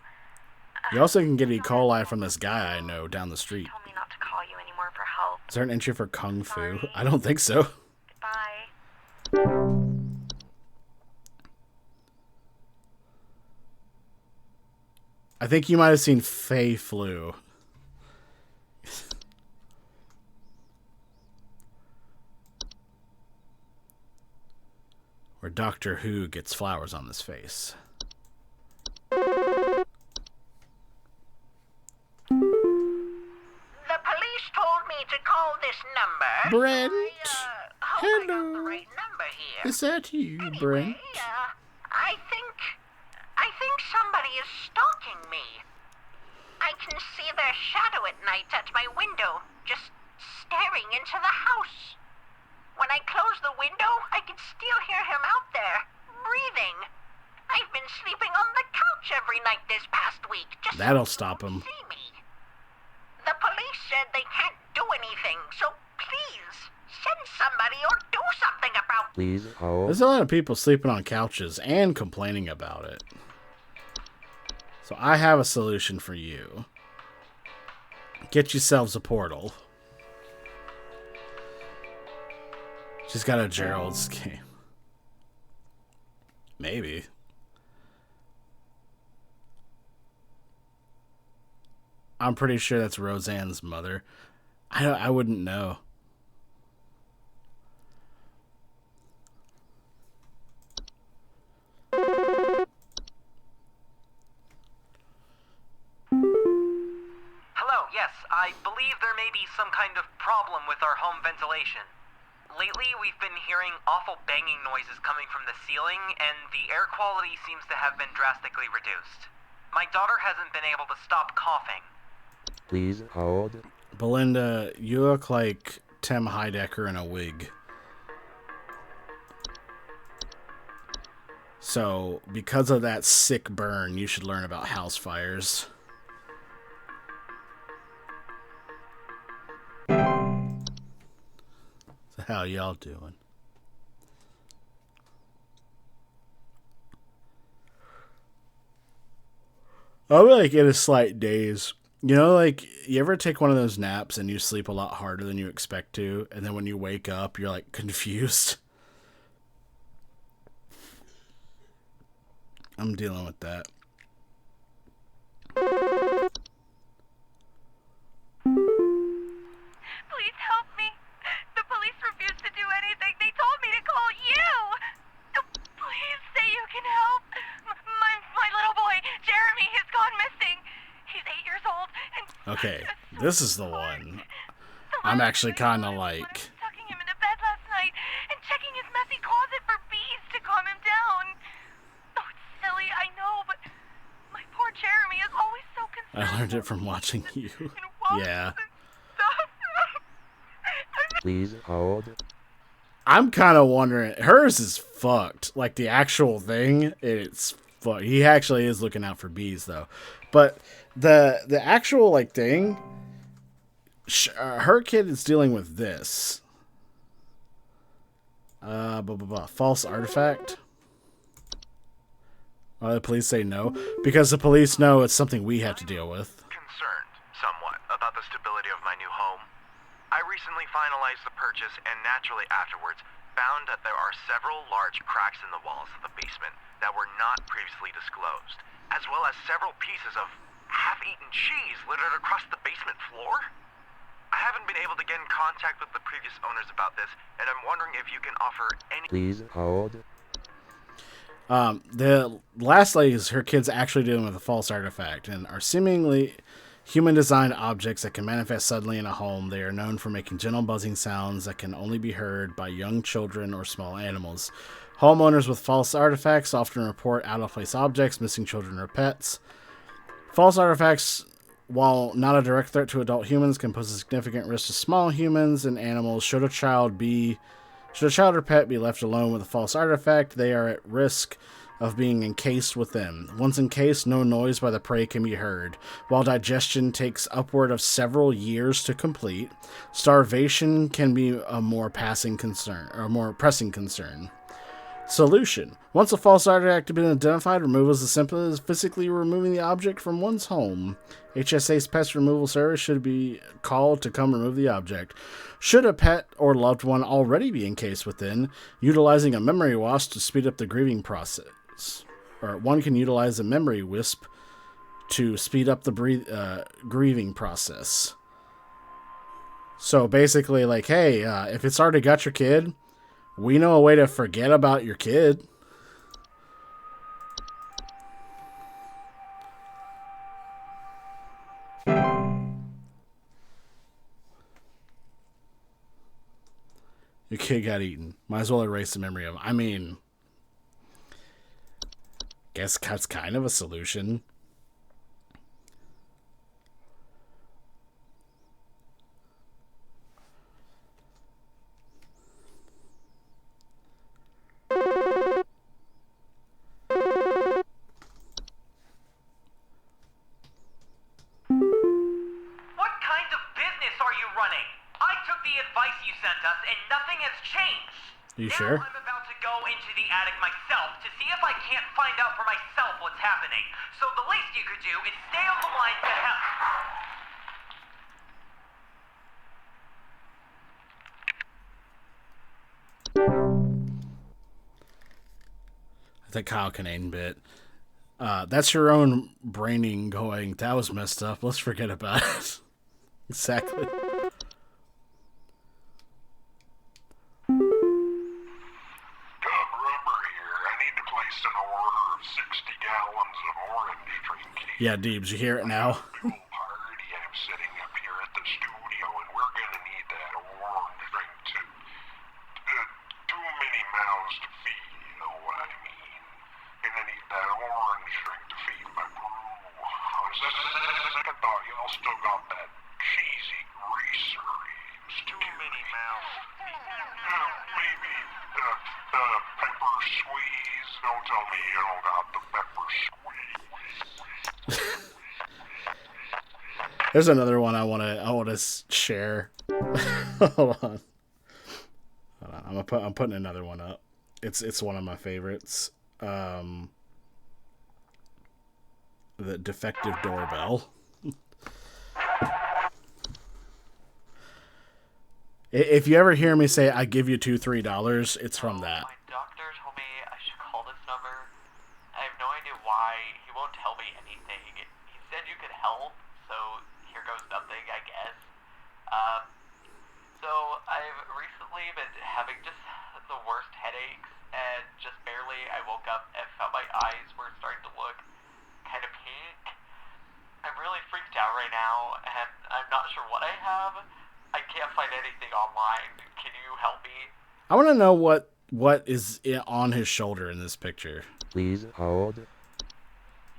[SPEAKER 1] You also can get E. coli from this guy I know down the street.
[SPEAKER 2] Told me not to call you anymore for help.
[SPEAKER 1] Is there an entry for Kung Fu?
[SPEAKER 2] Sorry.
[SPEAKER 1] I don't think so.
[SPEAKER 2] Goodbye.
[SPEAKER 1] I think you might have seen Fei Flu. Where Doctor Who gets flowers on his face.
[SPEAKER 8] The police told me to call this number.
[SPEAKER 1] Brent.
[SPEAKER 8] Hope I got the
[SPEAKER 1] Hello.
[SPEAKER 8] right number here.
[SPEAKER 1] Is that you,
[SPEAKER 8] Anyway,
[SPEAKER 1] Brent?
[SPEAKER 8] I think somebody is stalking me. I can see their shadow at night at my window, just staring into the house. When I close the window, I can still hear him out there, breathing. I've been sleeping on the couch every night this past week, just
[SPEAKER 1] That'll
[SPEAKER 8] so he
[SPEAKER 1] stop
[SPEAKER 8] won't
[SPEAKER 1] him.
[SPEAKER 8] see me. The police said they can't do anything, so please send somebody or do something about.
[SPEAKER 4] Please hold.
[SPEAKER 1] There's a lot of people sleeping on couches and complaining about it. So I have a solution for you. Get yourselves a portal. She's got a Gerald's game. Maybe. I'm pretty sure that's Roseanne's mother. I wouldn't know.
[SPEAKER 7] Hello, yes, I believe there may be some kind of problem with our home ventilation. Lately, we've been hearing awful banging noises coming from the ceiling, and the air quality seems to have been drastically reduced. My daughter hasn't been able to stop coughing.
[SPEAKER 4] Please hold.
[SPEAKER 1] Belinda, you look like Tim Heidecker in a wig. So, because of that sick burn, you should learn about house fires. So how y'all doing? I'm like in a slight daze. You know, like, you ever take one of those naps and you sleep a lot harder than you expect to, and then when you wake up, you're like confused? I'm dealing with that.
[SPEAKER 2] Please help me. The police refuse to do anything
[SPEAKER 1] Okay, this is the one. I'm actually kind of like...
[SPEAKER 2] Tucking him into bed last night and checking his messy closet for bees to calm him down. Oh, it's silly, I know, but my poor Jeremy is always so concerned.
[SPEAKER 1] I learned it from watching you. Yeah.
[SPEAKER 4] Please hold.
[SPEAKER 1] I'm kind of wondering. Hers is fucked. Like the actual thing, it's fucked. He actually is looking out for bees though, but the actual like thing, her kid is dealing with this. False artifact. The police say no because the police know it's something we have to deal with.
[SPEAKER 6] Concerned, somewhat, about the stability of my new home. I recently finalized the purchase and naturally afterwards found that there are several large cracks in the walls of the basement that were not previously disclosed, as well as several pieces of half-eaten cheese littered across the basement floor. I haven't been able to get in contact with the previous owners about this, and I'm wondering if you can offer any...
[SPEAKER 4] Please hold.
[SPEAKER 1] The last lady is her kids actually dealing with a false artifact and are seemingly human-designed objects that can manifest suddenly in a home. They are known for making gentle buzzing sounds that can only be heard by young children or small animals. Homeowners with false artifacts often report out-of-place objects, missing children, or pets. False artifacts, while not a direct threat to adult humans, can pose a significant risk to small humans and animals. Should a child or pet be left alone with a false artifact, they are at risk of being encased with them. Once encased, no noise by the prey can be heard. While digestion takes upward of several years to complete, starvation can be a more pressing concern. Solution. Once a false artifact has been identified, removal is as simple as physically removing the object from one's home. HSA's pest removal service should be called to come remove the object. Should a pet or loved one already be encased within, utilizing a memory wasp to speed up the grieving process. Or one can utilize a memory wisp to speed up the grieving process. So basically, like, hey, if it's already got your kid, we know a way to forget about your kid. Your kid got eaten. Might as well erase the memory of him. I mean, guess that's kind of a solution.
[SPEAKER 6] What kind of business are you running? I took the advice you sent us and nothing has changed.
[SPEAKER 1] You
[SPEAKER 6] now
[SPEAKER 1] sure?
[SPEAKER 6] I'm about to go into the attic myself to see if I can't find out for myself what's happening. So the least you could do is stay on the line to help.
[SPEAKER 1] The Kyle Kinane bit. That's your own braining going, that was messed up. Let's forget about it. Exactly.
[SPEAKER 5] Rubber here. I need to place an order of 60 gallons of orange drink.
[SPEAKER 1] Yeah, Deebs, you hear it now?
[SPEAKER 5] Party I'm setting up here at the studio, and we're gonna need that orange drink too. Too many mouths to feed, you know what I mean? Gonna need that orange drink to feed my brew. Second thought, y'all still got that cheesy greaser. Too many mouths. Maybe pepper squeeze. Don't tell me you don't got the pepper squeeze.
[SPEAKER 1] There's another one I wanna share. Hold on. I'm putting another one up. It's one of my favorites. The defective doorbell. If you ever hear me say I give you $2-3, it's from that.
[SPEAKER 7] My doctor told me I should call this number. I have no idea why. He won't tell me anything. He said you could help, so here goes nothing, I guess. So I've recently been having just the worst headaches, and just barely I woke up and felt my eyes were starting to look kind of pink. I'm really freaked out right now, and can't find anything online. Can you help me?
[SPEAKER 1] I want to know what is on his shoulder in this picture.
[SPEAKER 4] Please hold.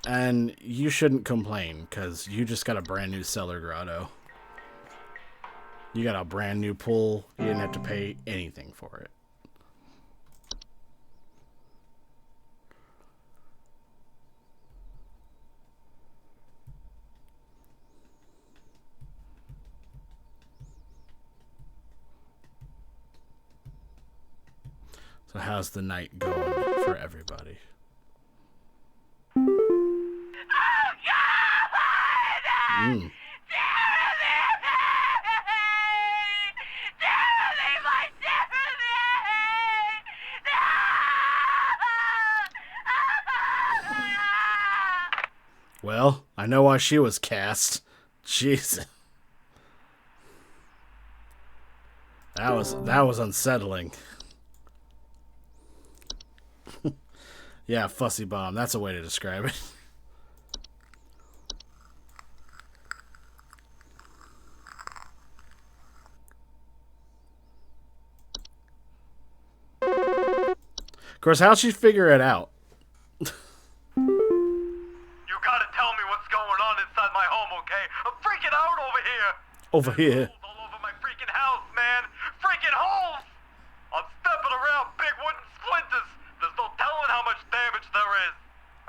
[SPEAKER 1] And you shouldn't complain, because you just got a brand new cellar grotto. You got a brand new pool. You didn't have to pay anything for it. So how's the night going for everybody? Mm. Well, I know why she was cast. Jeez. That was unsettling. Yeah, fussy bomb. That's a way to describe it. Of course, how'd she figure it out?
[SPEAKER 6] You gotta tell me what's going on inside my home, okay? I'm freaking out over here.
[SPEAKER 1] Over here.
[SPEAKER 6] Holes all over my freaking house, man. Freaking holes! I'm stepping around big wooden splinters. There's no telling how much damage there is.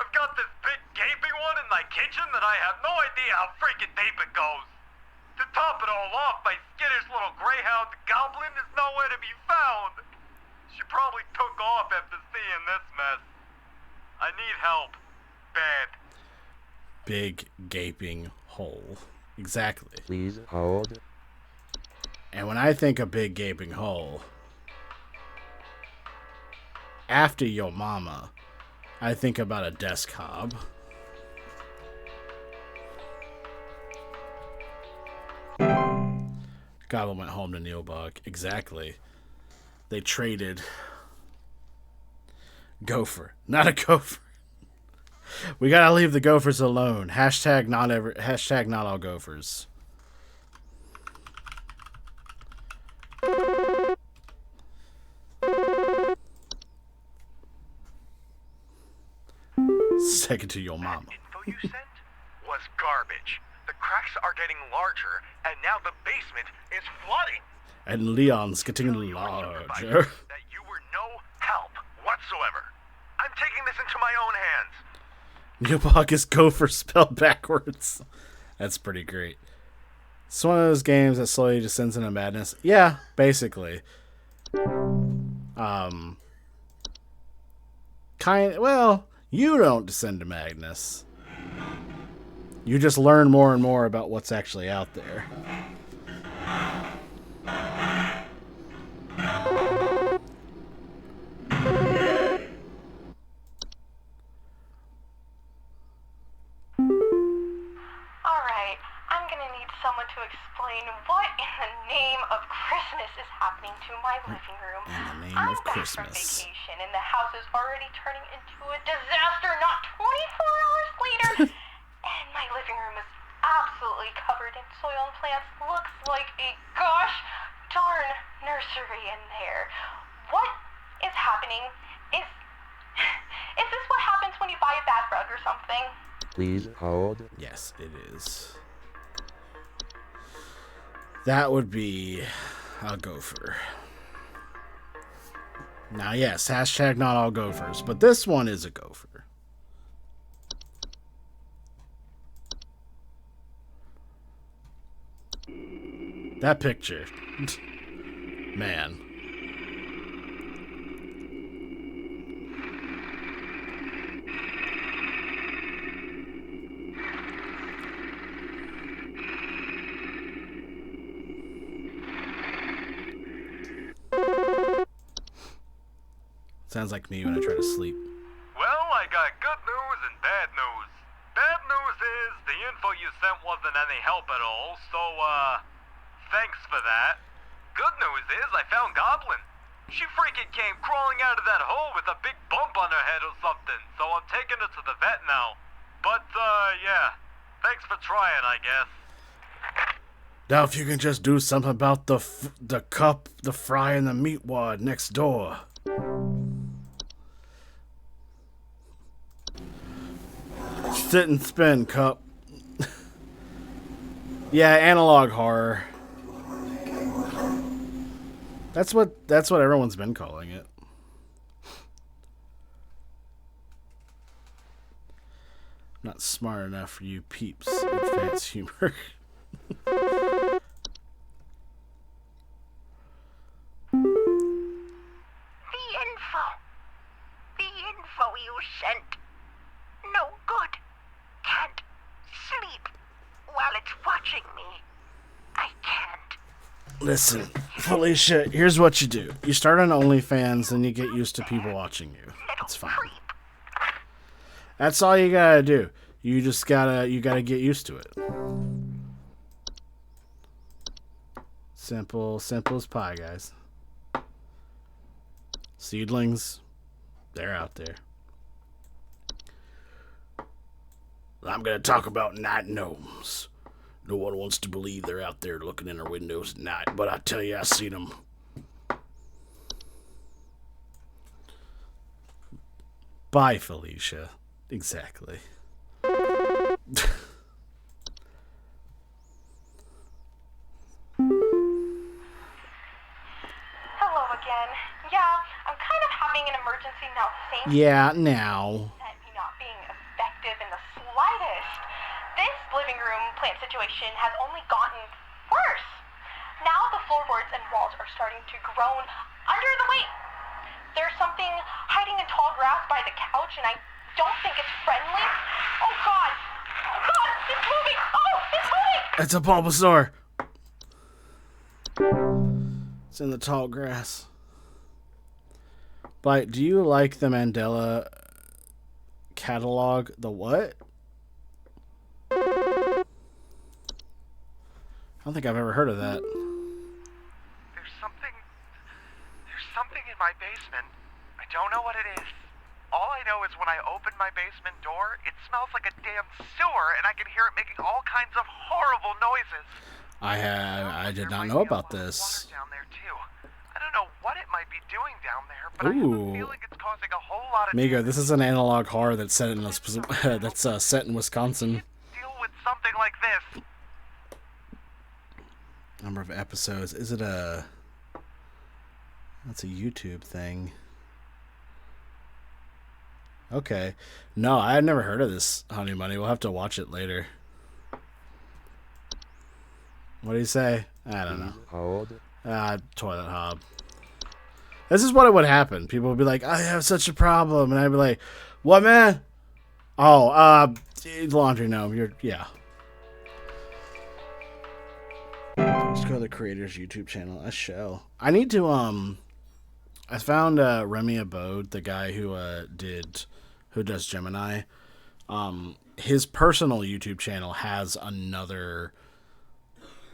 [SPEAKER 6] I've got this big gaping one in my kitchen that I have no idea how freaking deep it goes. To top it all off, my skittish little greyhound goblin is nowhere to be found. She probably took off after seeing this mess. I need help. Bad.
[SPEAKER 1] Big gaping hole. Exactly.
[SPEAKER 4] Please hold.
[SPEAKER 1] And when I think of big gaping hole, after your mama, I think about a desk hob. Goblin went home to Neilbug. Exactly. They traded gopher. Not a gopher. We gotta leave the gophers alone. Hashtag not all gophers. Second to your mama.
[SPEAKER 6] Info you sent was garbage. The cracks are getting larger, and now the basement is flooding.
[SPEAKER 1] And Leon's getting larger.
[SPEAKER 6] That you were no help whatsoever. I'm taking this into my own hands.
[SPEAKER 1] Neilbog is gopher spelled backwards. That's pretty great. It's one of those games that slowly descends into madness. Yeah, basically. Well, you don't descend to madness. You just learn more and more about what's actually out there.
[SPEAKER 2] Alright, I'm gonna need someone to explain what in the name of Christmas is happening to my living room.
[SPEAKER 1] In the name
[SPEAKER 2] I'm
[SPEAKER 1] of
[SPEAKER 2] back
[SPEAKER 1] Christmas.
[SPEAKER 2] from vacation and the house is already turning into a disaster not 24 hours later. And my living room is absolutely covered in soil and plants. Looks like a gosh darn nursery in there. What is happening? Is this what happens when you buy a bad rug or something?
[SPEAKER 4] Please hold.
[SPEAKER 1] Yes, it is. That would be a gopher. Now, yes, hashtag not all gophers, but this one is a gopher. That picture. Man. Sounds like me when I try to sleep.
[SPEAKER 6] Well, I got good news and bad news. Bad news is the info you sent wasn't any help at all, so, thanks for that. Good news is I found Goblin. She freaking came crawling out of that hole with a big bump on her head or something, so I'm taking her to the vet now. But, yeah. Thanks for trying, I guess.
[SPEAKER 1] Now, if you can just do something about the cup, the fry, and the meat wad next door. Sit and spin, cup. Yeah, analog horror. That's what everyone's been calling it. Not smart enough for you peeps. Advanced humor.
[SPEAKER 8] The info you sent. No good. Can't sleep while it's watching me. I can't.
[SPEAKER 1] Listen, Felicia, here's what you do. You start on OnlyFans, and you get used to people watching you. It's fine. That's all you gotta do. You just gotta get used to it. Simple as pie, guys. Seedlings, they're out there. I'm gonna talk about night gnomes. No one wants to believe they're out there looking in our windows at night, but I tell you, I seen them. Bye, Felicia. Exactly.
[SPEAKER 2] Hello again. Yeah, I'm kind of having an emergency now. Same
[SPEAKER 1] Yeah, now.
[SPEAKER 2] at me not being effective in the slightest. This living room plant situation has only gotten worse. Now the floorboards and walls are starting to groan under the weight. There's something hiding in tall grass by the couch, and I don't think it's friendly. Oh God! Oh God! It's moving! Oh, it's moving!
[SPEAKER 1] It's a Bulbasaur. It's in the tall grass. But do you like the Mandela catalog? The what? I don't think I've ever heard of that.
[SPEAKER 6] There's something in my basement. I don't know what it is. All I know is when I open my basement door, it smells like a damn sewer, and I can hear it making all kinds of horrible noises.
[SPEAKER 1] I did not
[SPEAKER 6] There might
[SPEAKER 1] know
[SPEAKER 6] be a
[SPEAKER 1] about
[SPEAKER 6] lot of
[SPEAKER 1] this.
[SPEAKER 6] water down there too. I don't know what it might be doing down there, but I have a feeling it's causing a whole lot of
[SPEAKER 1] Migo,
[SPEAKER 6] damage.
[SPEAKER 1] this is an analog horror that's set in set in Wisconsin.
[SPEAKER 6] Deal with something like this.
[SPEAKER 1] Number of episodes. Is it a? That's a YouTube thing. Okay. No, I had never heard of this, Honey Money. We'll have to watch it later. What do you say? I don't know.
[SPEAKER 4] Hold.
[SPEAKER 1] Toilet Hob. This is what it would happen. People would be like, I have such a problem. And I'd be like, what, man? Oh, laundry gnome. Yeah. Just go to the creator's YouTube channel. I shall. I need to, I found, Remy Abode, the guy who does Gemini. His personal YouTube channel has another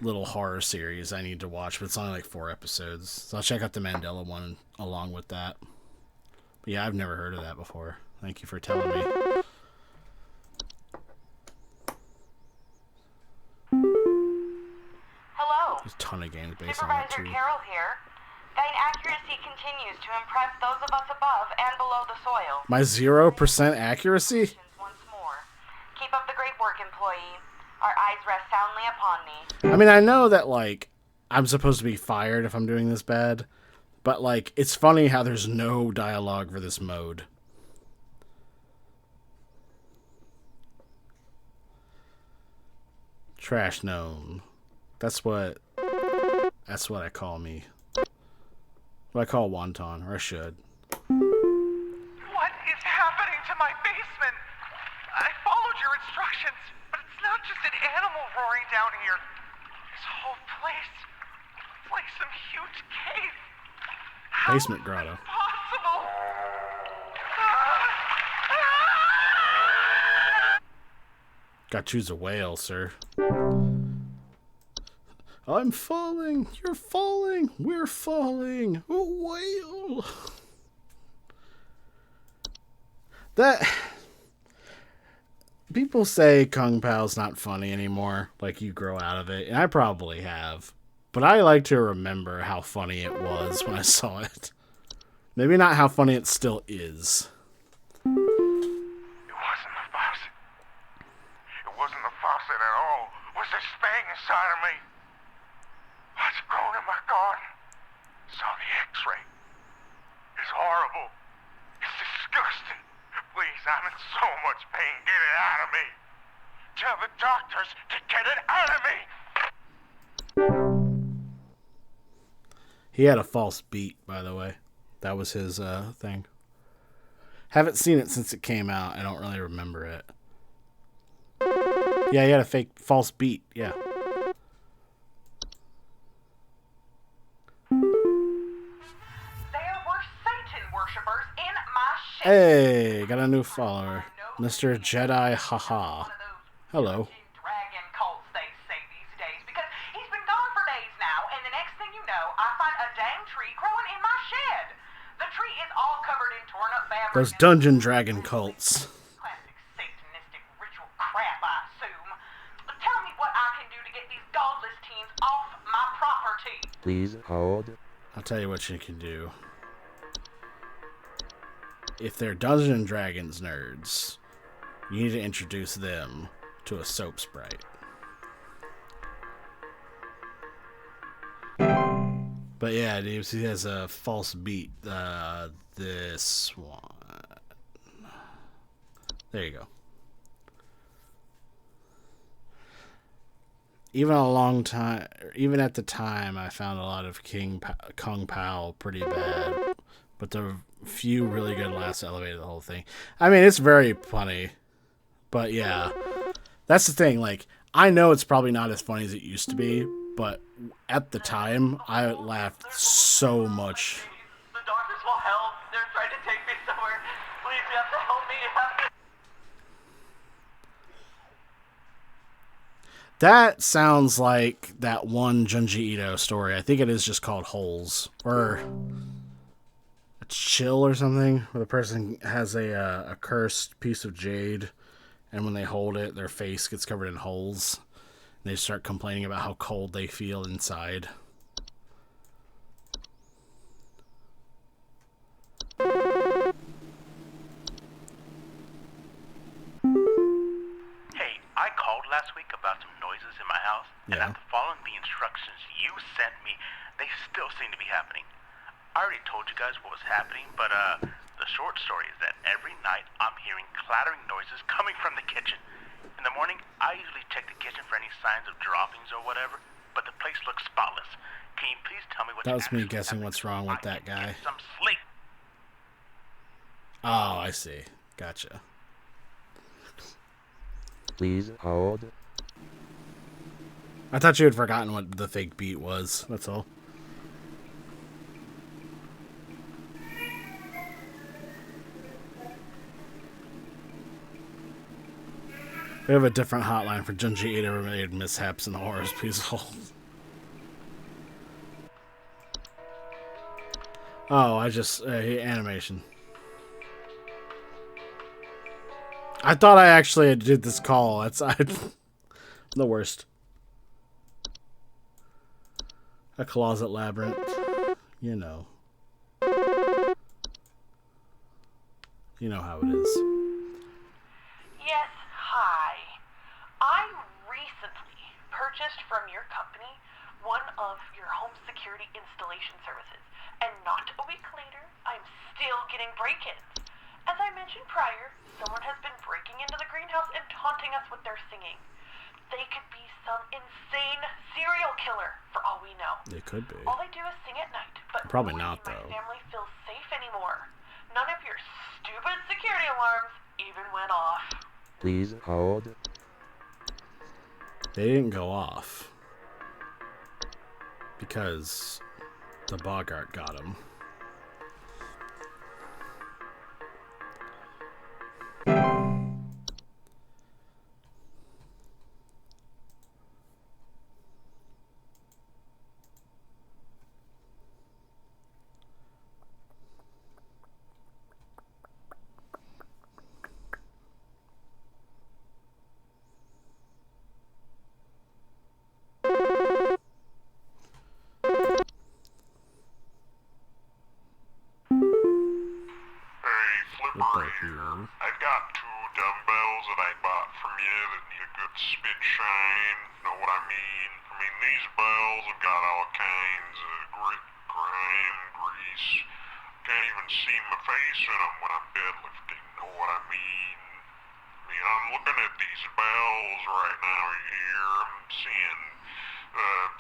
[SPEAKER 1] little horror series I need to watch, but it's only like 4 episodes. So I'll check out the Mandela one along with that. But yeah, I've never heard of that before. Thank you for telling me.
[SPEAKER 2] Hello.
[SPEAKER 1] There's a ton of games based on that
[SPEAKER 2] Supervisor
[SPEAKER 1] too.
[SPEAKER 2] Carroll here. Thine accuracy continues to impress those of us above and below the soil.
[SPEAKER 1] My 0% accuracy?
[SPEAKER 2] Once more. Keep up the great work, employee. Our eyes rest soundly upon thee.
[SPEAKER 1] I mean, I know that, like, I'm supposed to be fired if I'm doing this bad, but, like, it's funny how there's no dialogue for this mode. Trash gnome. That's what I call me. What I call wonton, or I should.
[SPEAKER 6] What is happening to my basement? I followed your instructions, but it's not just an animal roaring down here. This whole place, it's like some huge cave. How
[SPEAKER 1] Basement
[SPEAKER 6] is
[SPEAKER 1] grotto.
[SPEAKER 6] this possible?
[SPEAKER 1] Got to choose a whale, sir. I'm falling. You're falling. We're falling. A whale. People say Kung Pao's not funny anymore, like you grow out of it, and I probably have. But I like to remember how funny it was when I saw it. Maybe not how funny it still is.
[SPEAKER 6] It wasn't the faucet. It wasn't the faucet at all. It was this thing inside of me. It's grown in my garden. Saw the x-ray. It's horrible. It's disgusting. Please, I'm in so much pain. Get it out of me. Tell the doctors to get it out of me.
[SPEAKER 1] He had a false beat, by the way. That was his thing. Haven't seen it since it came out. I don't really remember it. Yeah, he had a fake false beat. Yeah.
[SPEAKER 2] There were Satan worshippers in my shed.
[SPEAKER 1] Hey, got a new follower. Mr. Jedi Haha. Hello.
[SPEAKER 2] Dragon cults, they say these days, because he's been gone for days now, and the next thing you know, I find a dang tree growing in my shed. The tree is all covered in torn up fabric.
[SPEAKER 1] Those Dungeon Dragon cults.
[SPEAKER 2] Classic satanistic ritual crap, I assume. Tell me what I can do to get these godless teens off my property.
[SPEAKER 4] Please hold.
[SPEAKER 1] I'll tell you what you can do. If they're Dungeons and Dragons nerds, you need to introduce them to a soap sprite. But yeah, dude, he has a false beat. This one. There you go. Even at the time, I found a lot of Kung Pao pretty bad, but the few really good laughs elevated the whole thing. I mean, it's very funny, but yeah, that's the thing. Like, I know it's probably not as funny as it used to be, but at the time, I laughed so much.
[SPEAKER 7] The doctors will help. They're trying to take me somewhere. Please, you have to help me. You have to...
[SPEAKER 1] That sounds like that one Junji Ito story. I think it is just called Holes. Or a chill or something. Where the person has a cursed piece of jade. And when they hold it, their face gets covered in holes. And they start complaining about how cold they feel inside.
[SPEAKER 3] Hey, I called last week about some noises in my house, and
[SPEAKER 1] Yeah.
[SPEAKER 3] after following the instructions you sent me, they still seem to be happening. I already told you guys what was happening, but the short story is that every night I'm hearing clattering noises coming from the kitchen. In the morning, I usually check the kitchen for any signs of droppings or whatever, but the place looks spotless. Can you please tell me what
[SPEAKER 1] That was me guessing what's wrong with that guy.
[SPEAKER 3] Get some sleep.
[SPEAKER 1] Oh, I see. Gotcha.
[SPEAKER 4] Please hold.
[SPEAKER 1] I thought you had forgotten what the fake beat was. That's all. We have a different hotline for Junji Ito related mishaps and horrors. Please hold. Oh, I just animation. I thought I actually did this call. That's the worst. A closet labyrinth. You know. You know how it is.
[SPEAKER 2] Yes, hi. I recently purchased from your company one of your home security installation services, and not a week later, I'm still getting break-ins. As I mentioned prior, someone has been breaking into the greenhouse and taunting us with their singing. They could be some insane serial killer, for all we know.
[SPEAKER 1] They could be.
[SPEAKER 2] All they do is sing at night, but
[SPEAKER 1] Probably
[SPEAKER 2] nobody
[SPEAKER 1] not,
[SPEAKER 2] in my
[SPEAKER 1] though.
[SPEAKER 2] family feels safe anymore. None of your stupid security alarms even went off.
[SPEAKER 4] Please hold.
[SPEAKER 1] They didn't go off. Because the Bogart got him.
[SPEAKER 5] here. I've got 2 dumbbells that I bought from you that need a good spit shine. Know what I mean? I mean, these bells have got all kinds of grit, grime, grease. Can't even see my face in them when I'm deadlifting. Know what I mean? I mean, I'm looking at these bells right now here. I'm seeing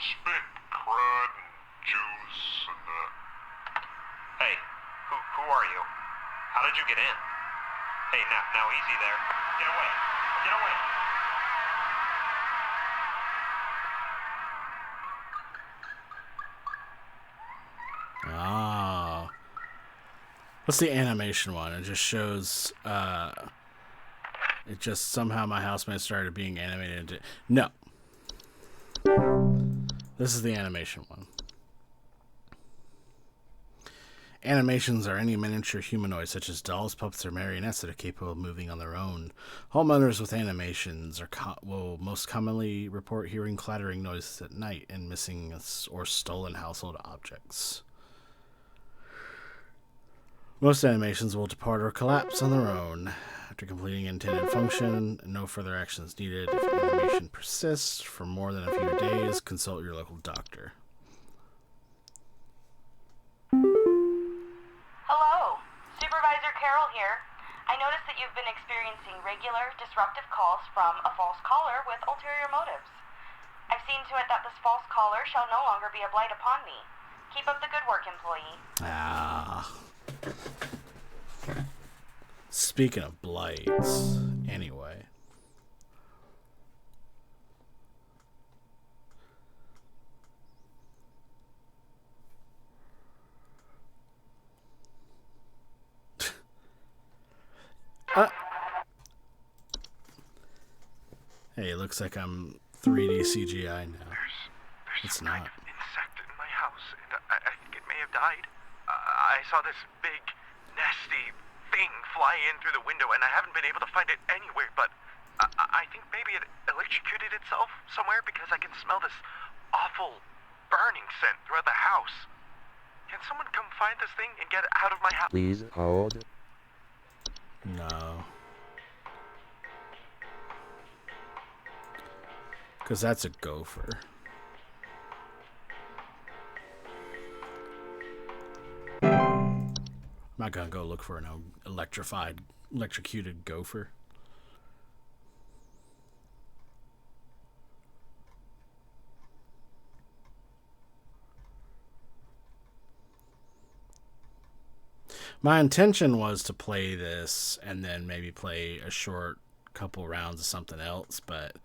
[SPEAKER 5] spit, crud, and juice, and
[SPEAKER 6] Hey, who are you? How did you get in? Hey, now easy there. Get away. Get away.
[SPEAKER 1] Ah. What's the animation one? It just shows, it just somehow my housemate started being animated into... No. This is the animation one. Animations are any miniature humanoid, such as dolls, puppets, or marionettes that are capable of moving on their own. Homeowners with animations will most commonly report hearing clattering noises at night and missing or stolen household objects. Most animations will depart or collapse on their own. After completing intended function, no further action is needed. If animation persists for more than a few days, consult your local doctor.
[SPEAKER 2] Hello, Supervisor Carroll here. I noticed that you've been experiencing regular, disruptive calls from a false caller with ulterior motives. I've seen to it that this false caller shall no longer be a blight upon me. Keep up the good work, employee.
[SPEAKER 1] Speaking of blights, anyway. Hey, it looks like I'm 3D CGI now.
[SPEAKER 6] There's
[SPEAKER 1] It's
[SPEAKER 6] some kind
[SPEAKER 1] not.
[SPEAKER 6] of insect in my house, and I think it may have died. I saw this big, nasty thing fly in through the window, and I haven't been able to find it anywhere, but I think maybe it electrocuted itself somewhere because I can smell this awful burning scent throughout the house. Can someone come find this thing and get it out of my house?
[SPEAKER 4] Please hold.
[SPEAKER 1] No. Because that's a gopher. I'm not gonna go look for an electrocuted gopher. My intention was to play this and then maybe play a short couple rounds of something else, but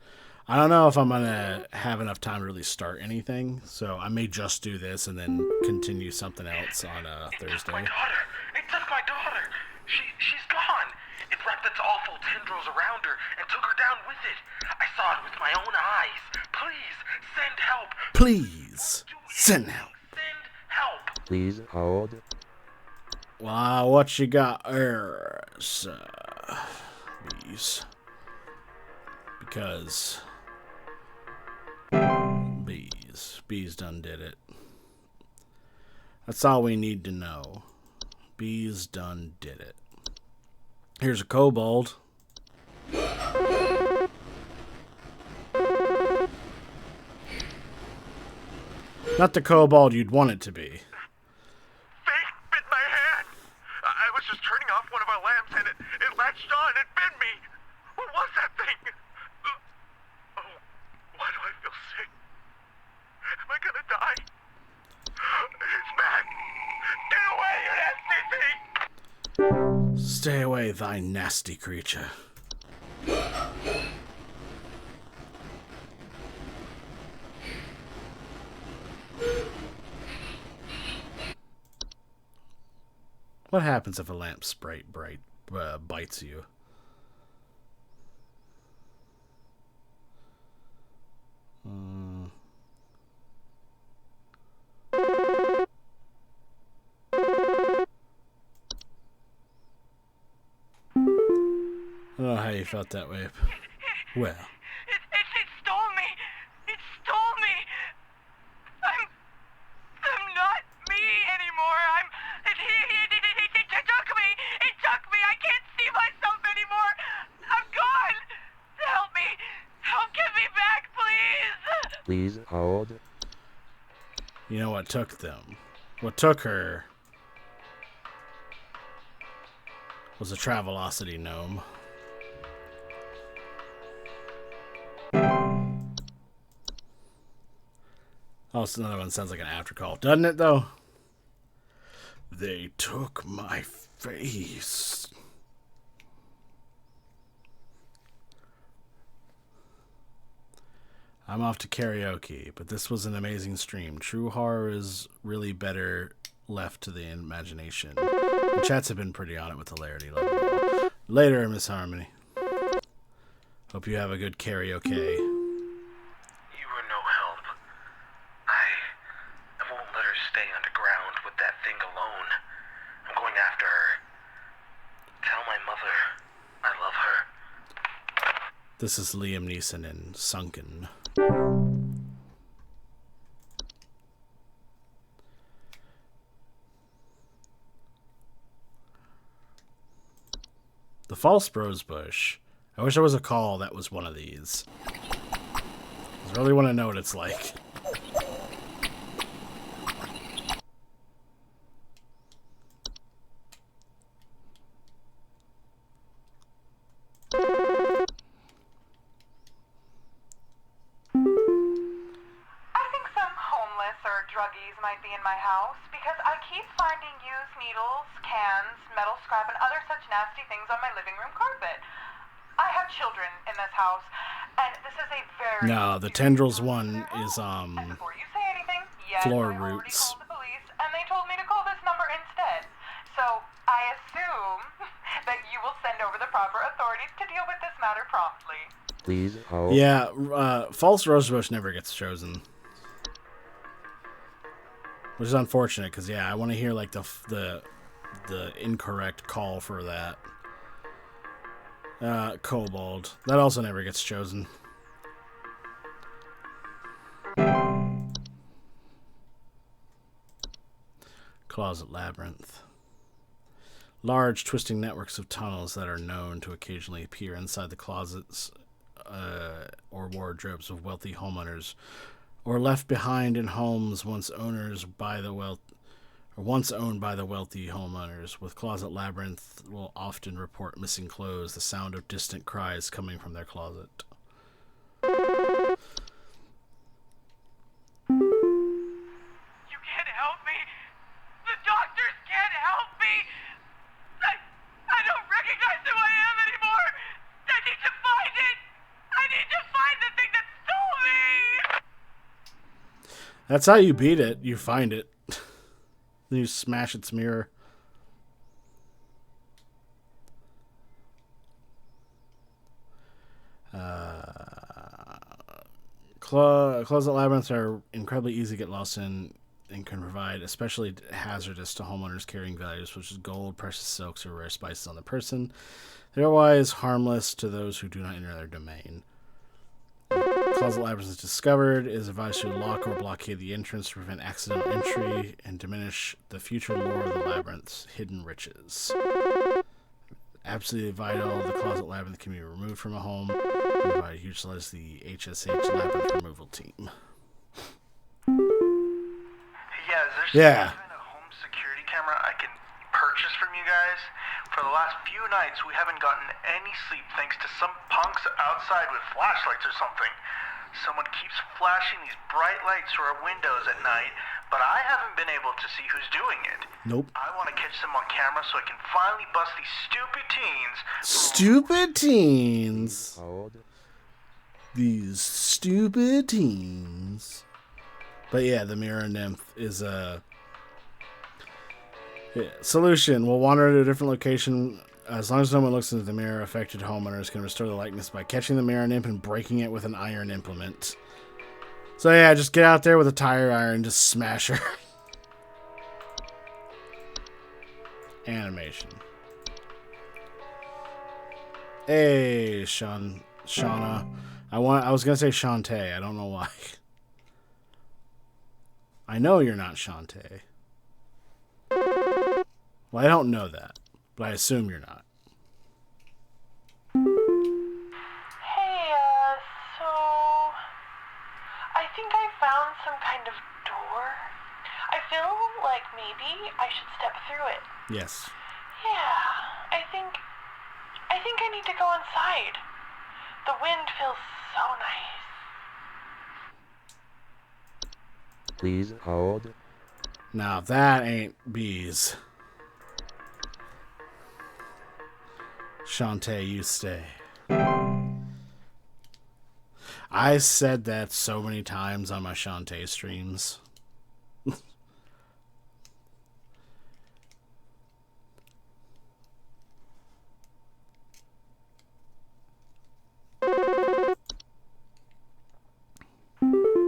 [SPEAKER 1] I don't know if I'm gonna have enough time to really start anything, so I may just do this and then continue something else on Thursday.
[SPEAKER 6] My daughter! It took my daughter! She's gone! It wrapped its awful tendrils around her and took her down with it. I saw it with my own eyes. Please, send help!
[SPEAKER 1] Please, send help.
[SPEAKER 6] Send help!
[SPEAKER 4] Please hold.
[SPEAKER 1] Wow, what you got there, bees? Because bees done did it. That's all we need to know. Bees done did it. Here's a kobold. Not the kobold you'd want it to be.
[SPEAKER 6] They bit my hand! I was just turning off one of our lamps and it latched on and bit me! What was that thing? Oh, why do I feel sick? Am I gonna die? It's back! Get away, you nasty thing!
[SPEAKER 1] Stay away, thy nasty creature. What happens if a lamp bites you? I don't know how you felt that way. Well.
[SPEAKER 2] It stole me! It stole me! I'm not me anymore! It took me! It took me! I can't see
[SPEAKER 4] Please hold.
[SPEAKER 1] You know what took them? What took her was a Travelocity gnome. Oh, so another one sounds like an after call. Doesn't it, though? They took my face. I'm off to karaoke, but this was an amazing stream. True horror is really better left to the imagination. The chats have been pretty on it with hilarity. Later, Miss Harmony. Hope you have a good karaoke.
[SPEAKER 6] You were no help. I won't let her stay underground with that thing alone. I'm going after her. Tell my mother I love her.
[SPEAKER 1] This is Liam Neeson in Sunken. The false rose bush. I wish there was a call that was one of these. I really want to know what it's like.
[SPEAKER 2] I think some homeless or druggies might be in my house because I keep finding used needles, cans, metal scrap, and other such nasty things on my living room carpet. I have children in this house, and this is a very...
[SPEAKER 1] No, the tendrils one is,
[SPEAKER 2] And before you say anything, yes,
[SPEAKER 1] floor
[SPEAKER 2] I already
[SPEAKER 1] roots.
[SPEAKER 2] called the police, and they told me to call this number instead. So I assume that you will send over the proper authorities to deal with this matter promptly.
[SPEAKER 4] Please hold.
[SPEAKER 1] Yeah, false rosebush never gets chosen. Which is unfortunate, because, yeah, I want to hear, like, the incorrect call for that. Kobold. That also never gets chosen. Closet Labyrinth. Large twisting networks of tunnels that are known to occasionally appear inside the closets or wardrobes of wealthy homeowners, or left behind in homes once owned by the wealthy homeowners. With Closet Labyrinth will often report missing clothes, the sound of distant cries coming from their closet.
[SPEAKER 3] You can't help me. The doctors can't help me. I don't recognize who I am anymore. I need to find it. I need to find the thing that stole me.
[SPEAKER 1] That's how you beat it. You find it. Then you smash its mirror. Closet labyrinths are incredibly easy to get lost in and can provide especially hazardous to homeowners carrying values such as gold, precious silks, or rare spices on the person. They're otherwise harmless to those who do not enter their domain. Closet labyrinth is discovered, it is advised to lock or blockade the entrance to prevent accidental entry and diminish the future lore of the labyrinth's hidden riches. Absolutely vital, the closet labyrinth can be removed from a home and provide utilize the HSH labyrinth removal team.
[SPEAKER 6] Yeah, is there
[SPEAKER 1] Yeah.
[SPEAKER 6] some kind of home security camera I can purchase from you guys? For the last few nights, we haven't gotten any sleep thanks to some punks outside with flashlights or something. Someone keeps flashing these bright lights through our windows at night, but I haven't been able to see who's doing it.
[SPEAKER 1] Nope.
[SPEAKER 6] I want to catch them on camera so I can finally bust these stupid teens.
[SPEAKER 1] Stupid teens.
[SPEAKER 4] Hold.
[SPEAKER 1] These stupid teens. But yeah, the mirror nymph is a solution. We'll wander to a different location. As long as no one looks into the mirror, affected homeowners can restore the likeness by catching the mirror nymph and breaking it with an iron implement. So yeah, just get out there with a tire iron and just smash her. Animation. Hey, Shauna. I was gonna say Shantae. I don't know why. I know you're not Shantae. Well, I don't know that, but I assume you're not.
[SPEAKER 2] Hey, so I think found some kind of door. I feel like maybe I should step through it.
[SPEAKER 1] Yes.
[SPEAKER 2] Yeah, I think I need to go inside. The wind feels so nice.
[SPEAKER 4] Please hold.
[SPEAKER 1] Now that ain't bees. Shantae, you stay. I said that so many times on my Shantae streams.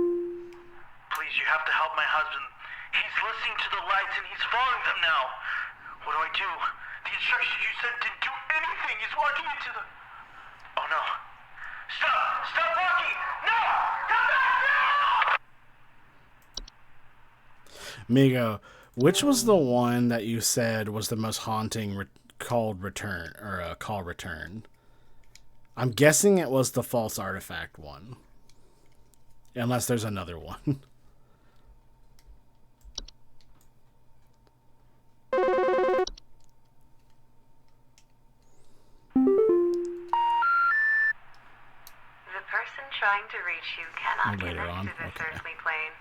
[SPEAKER 6] Please, you have to help my husband. He's listening to the lights and he's following them now. What do I do? The instructions you said didn't do anything. He's walking into the... Oh no. Stop! Stop walking! No! Come back now!
[SPEAKER 1] Migo, which was the one that you said was the most haunting call return? I'm guessing it was the false artifact one. Unless there's another one.
[SPEAKER 2] The person trying to reach you cannot
[SPEAKER 1] Later
[SPEAKER 2] connect
[SPEAKER 1] on?
[SPEAKER 2] to this
[SPEAKER 1] Okay.
[SPEAKER 2] earthly plane.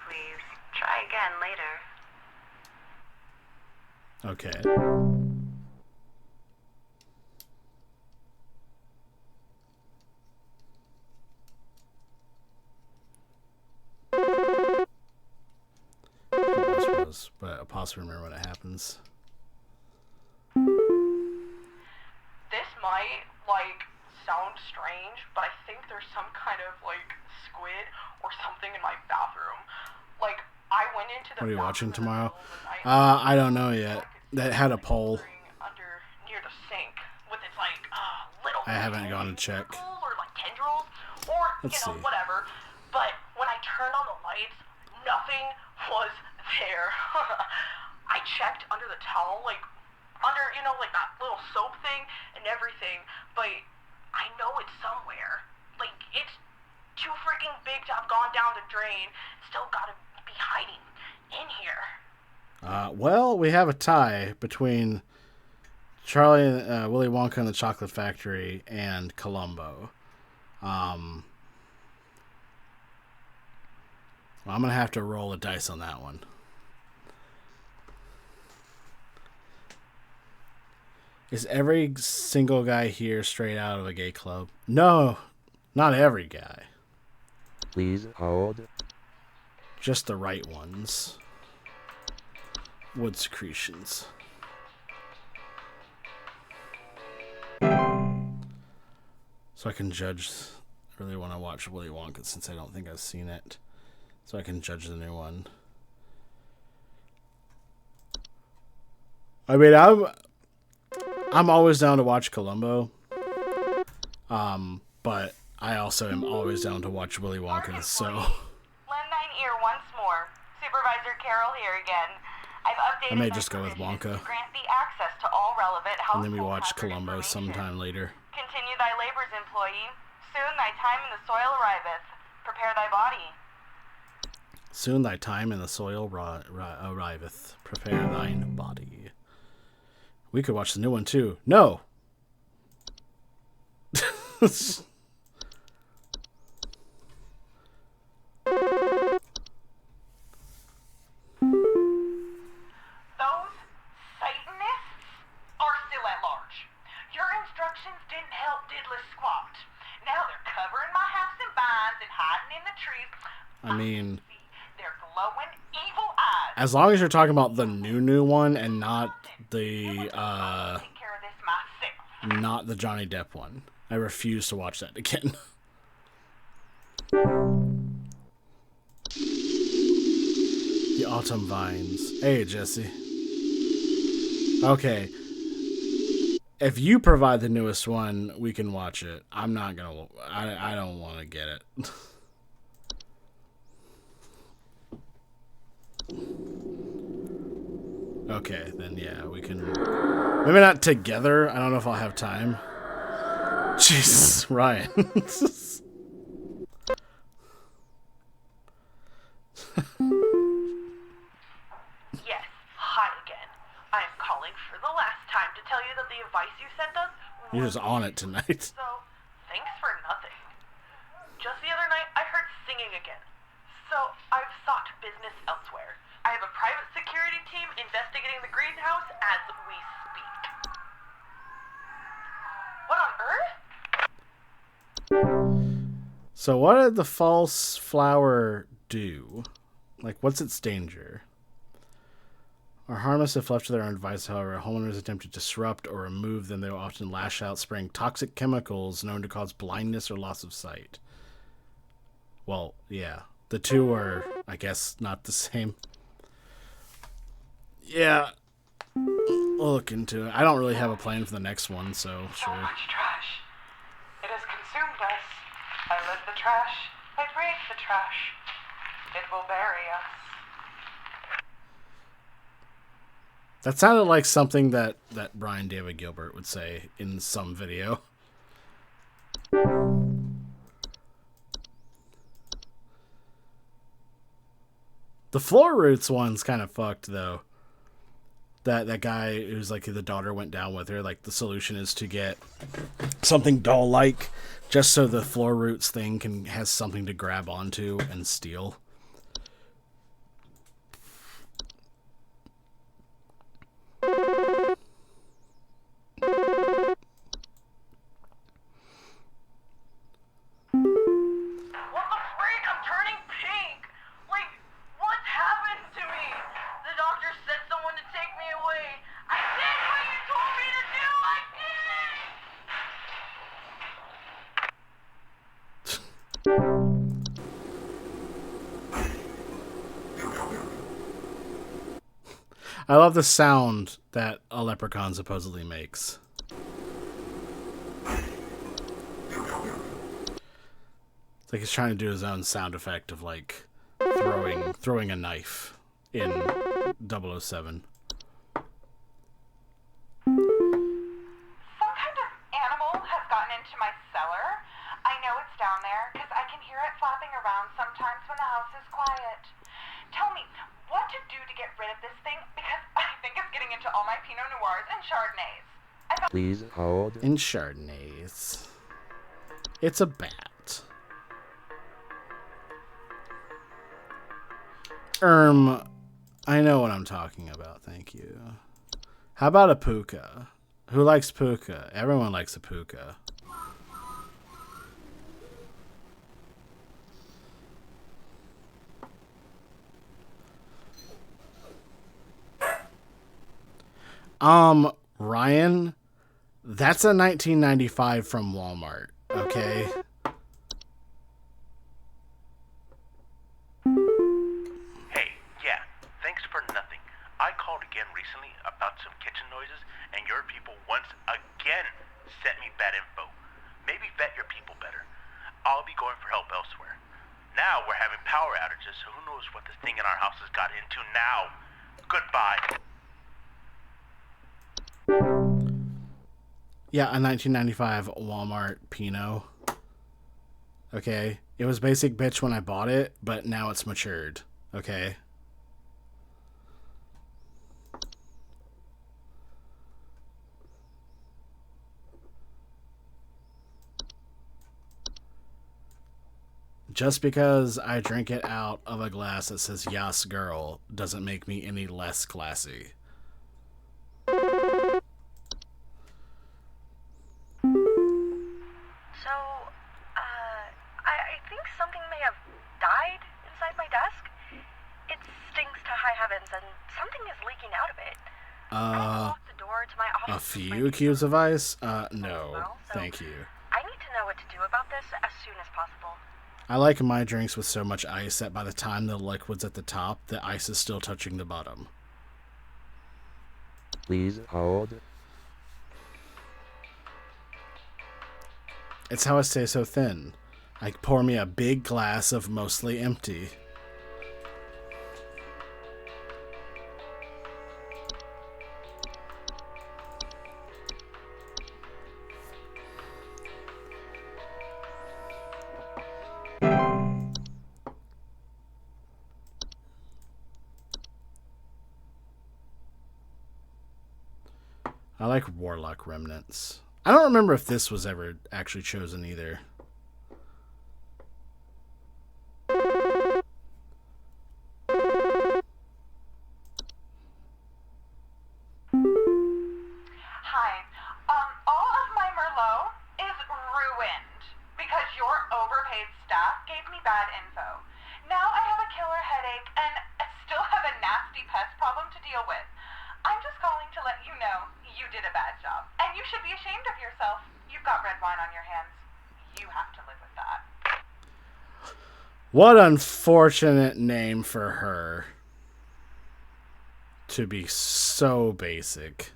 [SPEAKER 2] Please try again later.
[SPEAKER 1] Okay. But I'll possibly remember when it happens.
[SPEAKER 2] This might, sound strange, but I think there's some kind of, squid or something in my bathroom. I went into the
[SPEAKER 1] What are you watching
[SPEAKER 2] bathroom in the
[SPEAKER 1] tomorrow?
[SPEAKER 2] middle of the night,
[SPEAKER 1] I don't know yet. That had a poll.
[SPEAKER 2] under near the sink with its, little
[SPEAKER 1] I haven't gone to check.
[SPEAKER 2] tentacles or, tendrils or,
[SPEAKER 1] Let's see.
[SPEAKER 2] whatever. But when I turned on the lights, nothing was there. I checked under the towel, under, that little soap thing and everything, but I know it's somewhere. It's too freaking big to have gone down the drain. Still gotta be hiding in here.
[SPEAKER 1] Well, we have a tie between Charlie and Willy Wonka and the Chocolate Factory and Columbo. I'm going to have to roll a dice on that one. Is every single guy here straight out of a gay club? No, not every guy.
[SPEAKER 4] Please hold.
[SPEAKER 1] Just the right ones. Wood secretions. So I can judge. I really want to watch Willy Wonka since I don't think I've seen it. So I can judge the new one. I mean, I'm always down to watch Columbo. But I also am always down to watch Willy Wonka, so...
[SPEAKER 2] Lend thine ear once more. Supervisor Carroll here again. I've updated
[SPEAKER 1] I may
[SPEAKER 2] my
[SPEAKER 1] just go with
[SPEAKER 2] permissions
[SPEAKER 1] Wonka.
[SPEAKER 2] to grant thee access to all relevant
[SPEAKER 1] And then we
[SPEAKER 2] household
[SPEAKER 1] watch
[SPEAKER 2] hazard
[SPEAKER 1] Columbo
[SPEAKER 2] information.
[SPEAKER 1] sometime later.
[SPEAKER 2] Continue thy labors, employee. Soon thy time in the soil arriveth. Prepare thy body.
[SPEAKER 1] Soon thy time in the soil arriveth. Prepare thine body. We could watch the new one too. No!
[SPEAKER 2] Those Satanists are still at large. Your instructions didn't help diddly squat. Now they're covering my house in vines and hiding in the trees.
[SPEAKER 1] I mean,
[SPEAKER 2] They're glowing evil eyes.
[SPEAKER 1] as long as you're talking about the new one and not the
[SPEAKER 2] I'll take care of this myself.
[SPEAKER 1] not the Johnny Depp one. I refuse to watch that again. The Autumn Vines. Hey, Jesse. Okay. If you provide the newest one, we can watch it. I'm not gonna... I don't want to get it. Okay, then yeah, we can... Maybe not together. I don't know if I'll have time. Jesus, Ryan.
[SPEAKER 6] Yes, hi again. I am calling for the last time to tell you that the advice you sent us
[SPEAKER 1] You're
[SPEAKER 6] was
[SPEAKER 1] just on it tonight.
[SPEAKER 6] so thanks for nothing. Just the other night, I heard singing again. So I've sought business elsewhere. I have a private security team investigating the greenhouse as we speak. What on earth?
[SPEAKER 1] So what did the false flower do? Like, what's its danger? Are harmless if left to their own device, however, homeowners attempt to disrupt or remove them, they will often lash out, spraying toxic chemicals known to cause blindness or loss of sight. Well, yeah. The two are, I guess, not the same. Yeah. We'll look into it. I don't really have a plan for the next one, so
[SPEAKER 7] So
[SPEAKER 1] sure.
[SPEAKER 7] much trash. It has consumed us. I live the trash. I breathe the trash. It will bury us.
[SPEAKER 1] That sounded like something that Brian David Gilbert would say in some video. The Floor Roots one's kind of fucked, though. That guy who's like the daughter went down with her, like the solution is to get something doll-like just so the Floor Roots thing has something to grab onto and steal.
[SPEAKER 6] What the freak? I'm turning pink. Like, what's happened to me? The doctor said someone to take me away. I did what you told me to do. I
[SPEAKER 1] I love the sound that a leprechaun supposedly makes. It's like he's trying to do his own sound effect of like throwing a knife in 007.
[SPEAKER 2] Some kind of animal has gotten into my cellar. I know it's down there because I can hear it flapping around sometimes when the house is quiet. Tell me what to do to get rid of this thing because I think it's getting into all my Pinot Noirs and Chardonnays.
[SPEAKER 4] Please hold.
[SPEAKER 1] In Chardonnays. It's a bat. I know what I'm talking about, thank you. How about a puka? Who likes puka? Everyone likes a puka. Ryan, that's a 1995 from Walmart, okay?
[SPEAKER 3] Hey, yeah, thanks for nothing. I called again recently about some kitchen noises, and your people once again sent me bad info. Maybe vet your people better. I'll be going for help elsewhere. Now we're having power outages, so who knows what this thing in our house has got into now. Goodbye.
[SPEAKER 1] Yeah, a 1995 Walmart Pinot. Okay. It was basic bitch when I bought it, but now it's matured. Okay. Just because I drink it out of a glass that says "Yas Girl" doesn't make me any less classy.
[SPEAKER 2] So, I think something may have died inside my desk. It stinks to high heavens, and something is leaking out of it. I locked the door to my office.
[SPEAKER 1] A few cubes of ice? No. Thank you.
[SPEAKER 2] I need to know what to do about this as soon as possible.
[SPEAKER 1] I like my drinks with so much ice that by the time the liquid's at the top, the ice is still touching the bottom.
[SPEAKER 4] Please hold.
[SPEAKER 1] It's how I stay so thin. I pour me a big glass of mostly empty. I like Warlock Remnants. I don't remember if this was ever actually chosen either.
[SPEAKER 2] Hi. All of my Merlot is ruined because your overpaid staff gave me bad info. Now I have a killer headache and I still have a nasty pest problem to deal with. I'm just calling to let you know you did a bad job. And you should be ashamed of yourself. You've got red wine on your hands. You have to live with that.
[SPEAKER 1] What unfortunate name for her to be so basic.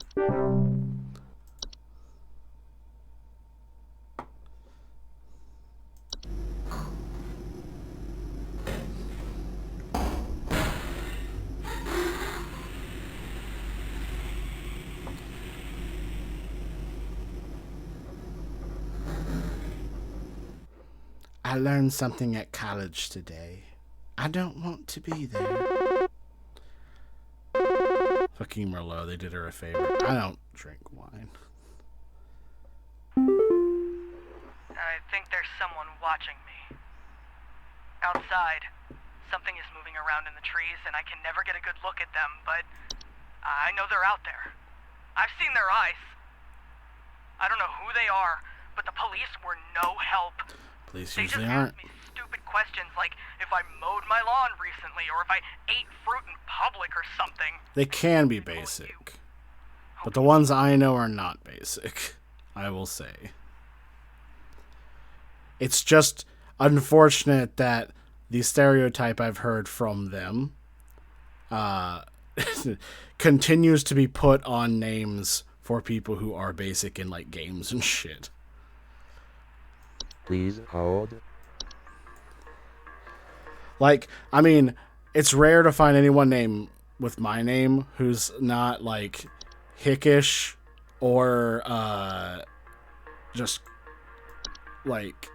[SPEAKER 1] I learned something at college today. I don't want to be there. Fucking Merlot, they did her a favor. I don't drink wine.
[SPEAKER 9] I think there's someone watching me. Outside, something is moving around in the trees, and I can never get a good look at them, but I know they're out there. I've seen their eyes. I don't know who they are, but the police were no help.
[SPEAKER 1] Police
[SPEAKER 9] They just
[SPEAKER 1] usually aren't.
[SPEAKER 9] asked me stupid questions like if I mowed my lawn recently or if I ate fruit in public or something.
[SPEAKER 1] They can be basic. But the ones I know are not basic, I will say. It's just unfortunate that the stereotype I've heard from them continues to be put on names for people who are basic in like games and shit.
[SPEAKER 4] Please hold.
[SPEAKER 1] Like, I mean, it's rare to find anyone named with my name who's not like hickish or just like,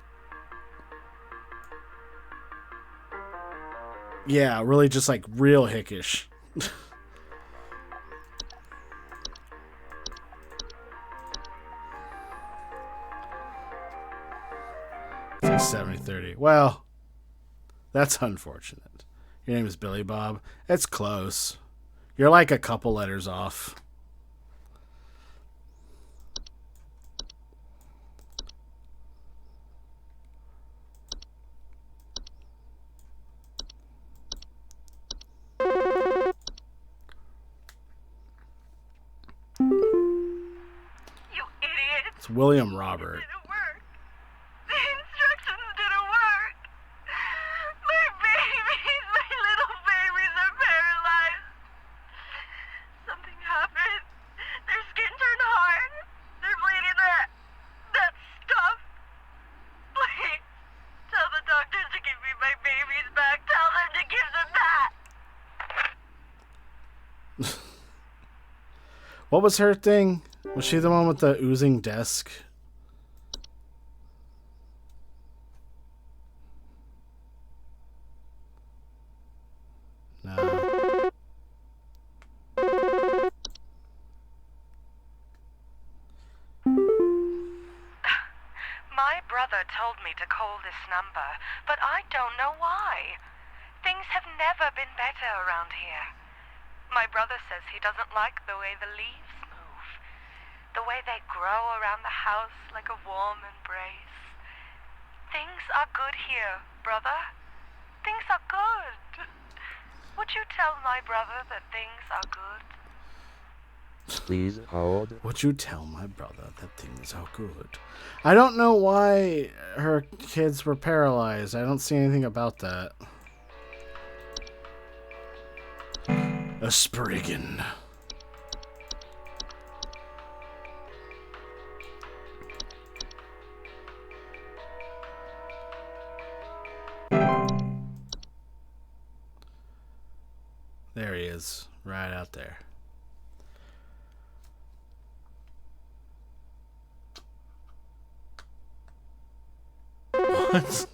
[SPEAKER 1] yeah, really just like real hickish. It's like 70-30. Well, that's unfortunate. Your name is Billy Bob. It's close. You're like a couple letters off.
[SPEAKER 2] You idiot!
[SPEAKER 1] It's William Robert.
[SPEAKER 2] Didn't work. The instructions didn't work. My babies, my little babies are paralyzed. Something happened. Their skin turned hard. They're bleeding that stuff. Please, tell the doctors to give me my babies back. Tell them to give them back.
[SPEAKER 1] What was her thing? Was she the one with the oozing desk? No.
[SPEAKER 9] My brother told me to call this number, but I don't know why. Things have never been better around here. My brother says he doesn't like the way the leaves move, the way they grow around the house like a warm embrace. Things are good here, brother. Things are good. Would you tell my brother that things are good?
[SPEAKER 4] Please hold.
[SPEAKER 1] Would you tell my brother that things are good? I don't know why her kids were paralyzed. I don't see anything about that. A Spriggan. There he is, right out there. What?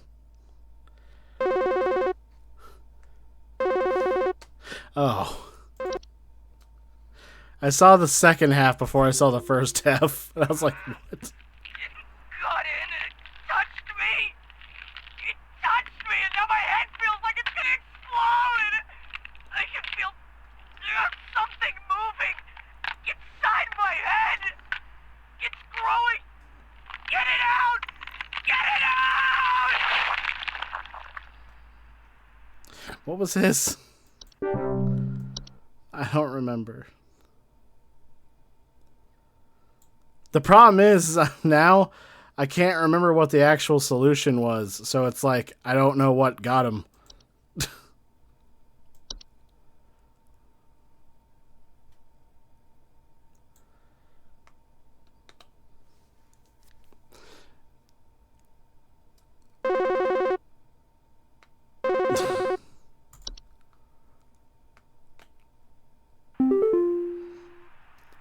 [SPEAKER 1] Oh. I saw the second half before I saw the first half. And I was like, what?
[SPEAKER 9] Got in and it touched me. It touched me, and now my head feels like it's gonna explode. I can feel something moving inside my head. It's growing. Get it out! Get it out!
[SPEAKER 1] What was his? I don't remember. The problem is now I can't remember what the actual solution was. So it's like, I don't know what got him.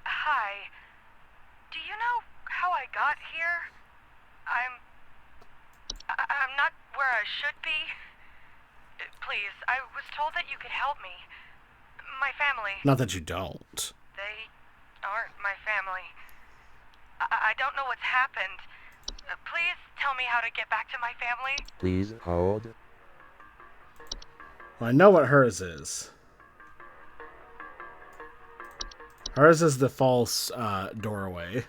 [SPEAKER 9] Hi. Do you know how I got here? I'm not where I should be. Please, I was told that you could help me. My family.
[SPEAKER 1] Not that you don't.
[SPEAKER 9] They aren't my family. I don't know what's happened. Please tell me how to get back to my family.
[SPEAKER 4] Please hold.
[SPEAKER 1] Well, I know what hers is. Hers is the false doorway.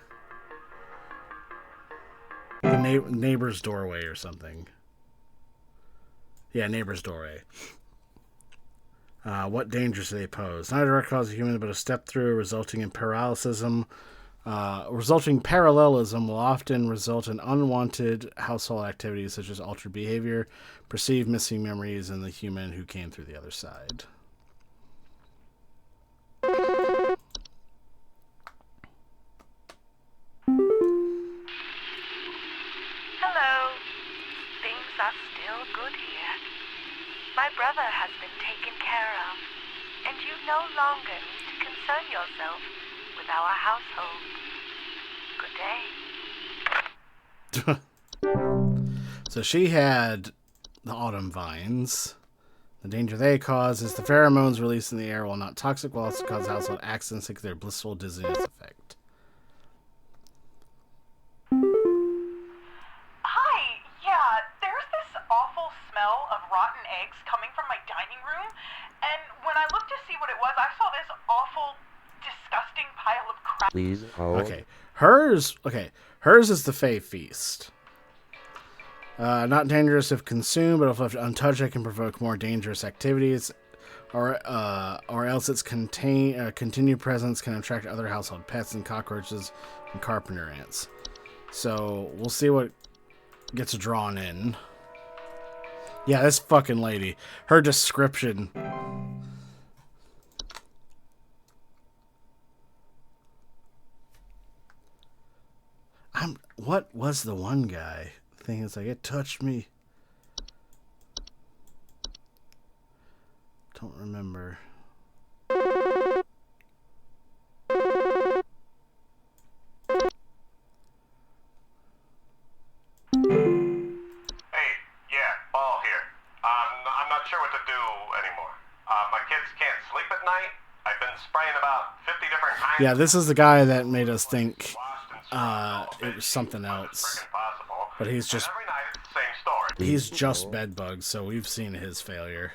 [SPEAKER 1] The neighbor's doorway or something. Yeah, neighbor's doorway. What dangers do they pose? Not a direct cause of human, but a step through resulting in parallelism. Resulting parallelism will often result in unwanted household activities such as altered behavior, perceived missing memories, and the human who came through the other side.
[SPEAKER 9] Hello. Things are still good here. My brother has been taken care of, and you no longer need to concern yourself with our household. Good day.
[SPEAKER 1] So she had the autumn vines. The danger they cause is the pheromones released in the air, while not toxic, will also cause household accidents like their blissful dizziness effect.
[SPEAKER 2] Hi, yeah, there's this awful smell of rotten eggs coming from my dining room, and when I looked to see what it was, I saw this awful, disgusting pile of crap.
[SPEAKER 4] Please hold.
[SPEAKER 1] Okay, hers is the Fey Feast. Not dangerous if consumed, but if left untouched, it can provoke more dangerous activities, or else its continued presence can attract other household pets and cockroaches and carpenter ants. So we'll see what gets drawn in. Yeah, this fucking lady. Her description. What was the one guy? The thing is, like, it touched me. Don't remember.
[SPEAKER 5] Hey, yeah, Ball here. I'm not sure what to do anymore. My kids can't sleep at night. I've been spraying about 50 different kinds.
[SPEAKER 1] Yeah, this is the guy that made us think it was something else. But he's just
[SPEAKER 5] Every night it's the same story.
[SPEAKER 1] he's just bedbugs, so we've seen his failure.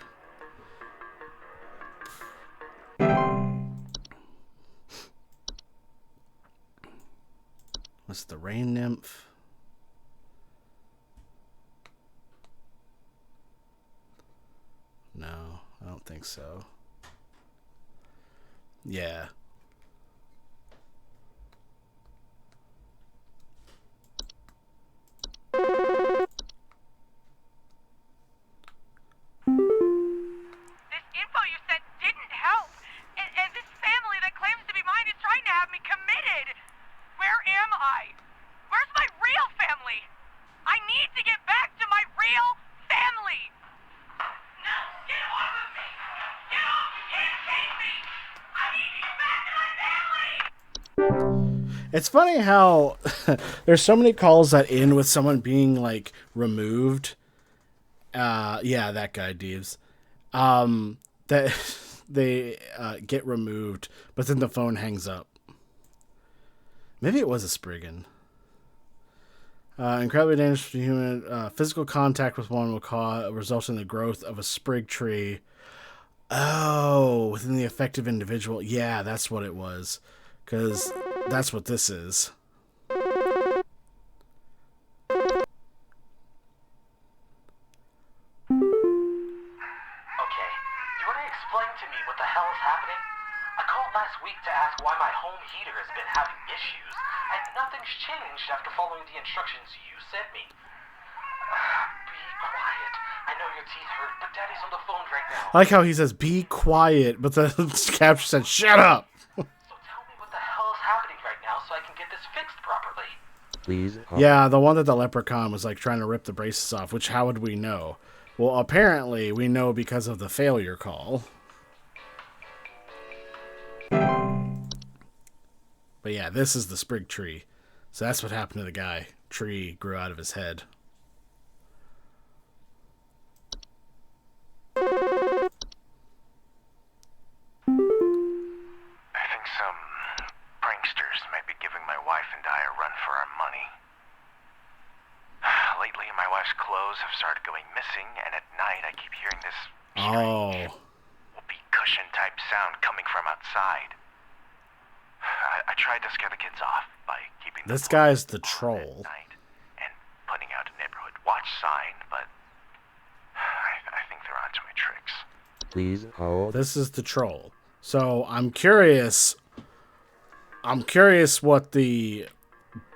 [SPEAKER 1] What's the rain nymph? No, I don't think so. Yeah.
[SPEAKER 9] This info you sent didn't help, and this family that claims to be mine is trying to have me committed. Where am I? Where's my real family? I need to get back to my real family. No, get off of me! Get off! You can't take me! I need to get back to my family!
[SPEAKER 1] It's funny how there's so many calls that end with someone being like removed. Yeah, that guy, Deeves. That they get removed, but then the phone hangs up. Maybe it was a Spriggan. Incredibly dangerous to human. Physical contact with one will result in the growth of a sprig tree. Oh, within the affected individual. Yeah, that's what it was. Because that's what this is.
[SPEAKER 6] Okay, you want to explain to me what the hell is happening? I called last week to ask why my home heater has been having issues, and nothing's changed after following the instructions you sent me. Be quiet. I know your teeth hurt, but Daddy's on the phone right now.
[SPEAKER 1] I like how he says, be quiet, but the caption said, shut up!
[SPEAKER 6] So tell me what the hell is happening right now so I can get this fixed properly.
[SPEAKER 4] Please.
[SPEAKER 1] Yeah, the one that the leprechaun was like trying to rip the braces off, which how would we know? Well, apparently we know because of the failure call. But yeah, this is the sprig tree. So that's what happened to the guy. Tree grew out of his head.
[SPEAKER 3] I think some pranksters might be giving my wife and I a run for our money. Lately, my wife's clothes have started going missing, and at night I keep hearing this strange, whoopee cushion-type sound coming from outside. I tried to scare the kids off by keeping
[SPEAKER 1] This guy's the troll.
[SPEAKER 3] at night and putting out a neighborhood watch sign, but I think they're onto my tricks.
[SPEAKER 4] Please hold.
[SPEAKER 1] This is the troll. So I'm curious. What the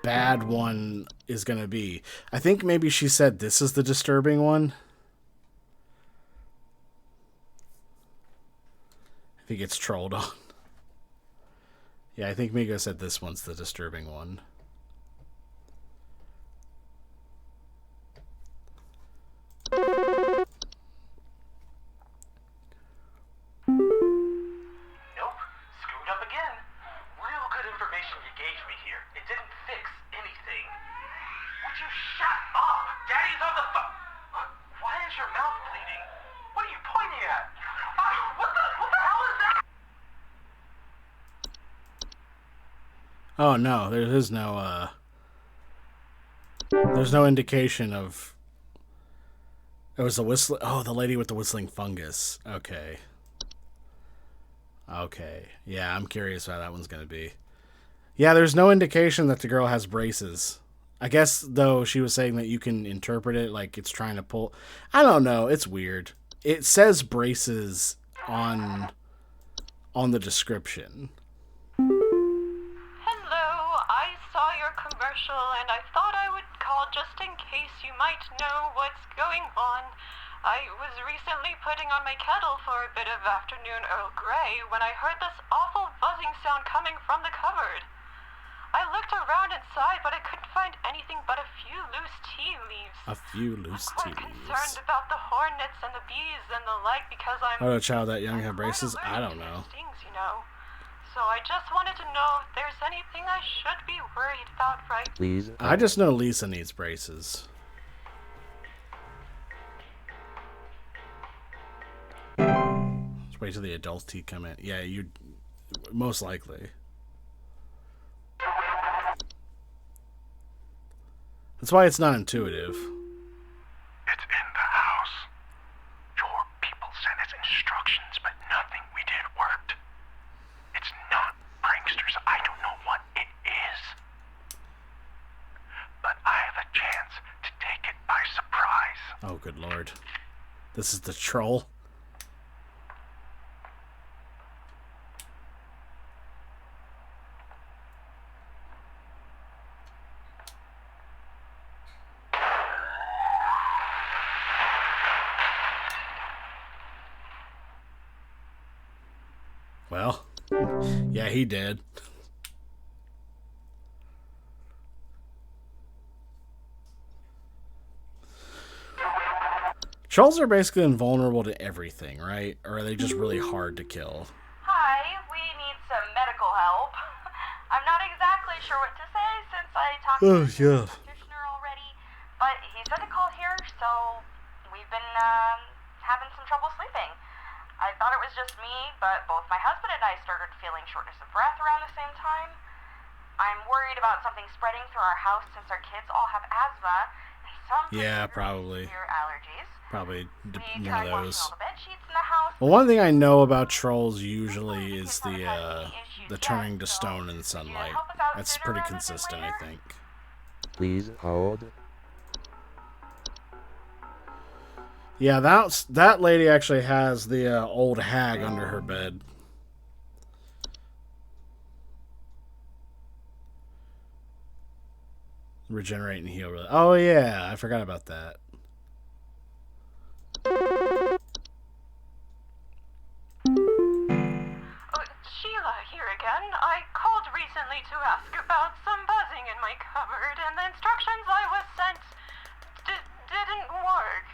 [SPEAKER 1] bad one is going to be. I think maybe she said this is the disturbing one. If he gets trolled on. Yeah, I think Migo said this one's the disturbing one.
[SPEAKER 6] Nope, screwed up again. Real good information you gave me here. It didn't fix anything. Would you shut up? Daddy's on the phone. Why is your mouth bleeding? What are you pointing at? What the hell is that?
[SPEAKER 1] Oh no, there's no indication of. It was the whistle. Oh, the lady with the whistling fungus. Okay. Yeah, I'm curious how that one's gonna be. Yeah, there's no indication that the girl has braces. I guess though she was saying that you can interpret it like it's trying to pull. I don't know. It's weird. It says braces on the description.
[SPEAKER 9] Hello, I saw your commercial and I thought I would call just in case you might know what's going on. I was recently putting on my kettle for a bit of afternoon Earl Grey when I heard this awful buzzing sound coming from the cupboard. I looked around inside, but I couldn't find anything but a few loose tea leaves.
[SPEAKER 1] A few loose tea
[SPEAKER 9] I'm
[SPEAKER 1] leaves.
[SPEAKER 9] concerned about the hornets and the bees and the like because I'm...
[SPEAKER 1] How would a child that young have
[SPEAKER 9] quite
[SPEAKER 1] braces? I don't
[SPEAKER 9] allergic to
[SPEAKER 1] know.
[SPEAKER 9] their stings, you know. So I just wanted to know if there's anything I should be worried about right now.
[SPEAKER 4] Please.
[SPEAKER 1] I just know Lisa needs braces. Let's wait till the adult teeth come in. Yeah, you most likely. That's why it's not intuitive.
[SPEAKER 3] It's in the house. Your people sent us instructions, but nothing we did worked. It's not pranksters. I don't know what it is. But I have a chance to take it by surprise.
[SPEAKER 1] Oh, good lord. This is the troll. Well, yeah, he did. Trolls are basically invulnerable to everything, right? Or are they just really hard to kill?
[SPEAKER 2] Hi, we need some medical help. I'm not exactly sure what to say since I talked to the practitioner already, but he said to call here, so we've been having some trouble sleeping. I thought it was just me, but both my husband and I started feeling shortness of breath around the same time. I'm worried about something spreading through our house since our kids all have asthma and some
[SPEAKER 1] Probably.
[SPEAKER 2] severe allergies.
[SPEAKER 1] Probably
[SPEAKER 2] We
[SPEAKER 1] one
[SPEAKER 2] tried
[SPEAKER 1] of
[SPEAKER 2] washing
[SPEAKER 1] those.
[SPEAKER 2] all the bed sheets in the house.
[SPEAKER 1] Well, one thing I know about trolls usually is the turning to stone in sunlight. That's pretty consistent, I think.
[SPEAKER 4] Please hold.
[SPEAKER 1] Yeah, that lady actually has the old hag under her bed. Regenerate and heal. Really. Oh yeah, I forgot about that.
[SPEAKER 8] Sheila here again. I called recently to ask about some buzzing in my cupboard, and the instructions I was sent didn't work.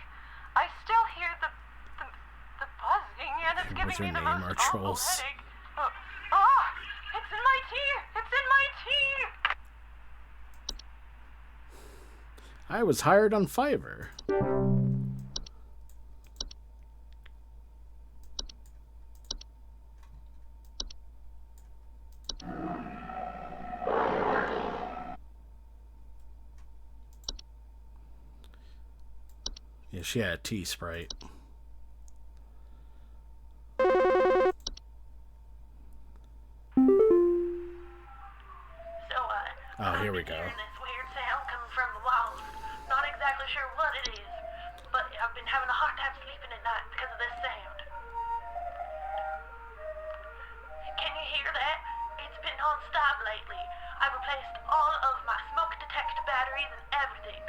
[SPEAKER 8] I still hear the buzzing, and it's giving me the most awful headache. It's in my tea! It's in my tea!
[SPEAKER 1] I was hired on Fiverr. Yeah, she had a tea sprite. Oh, here we go.
[SPEAKER 8] This weird sound coming from the walls. Not exactly sure what it is, but I've been having a hard time sleeping at night because of this sound. Can you hear that? It's been non-stop lately. I've replaced all of my smoke detector batteries and everything,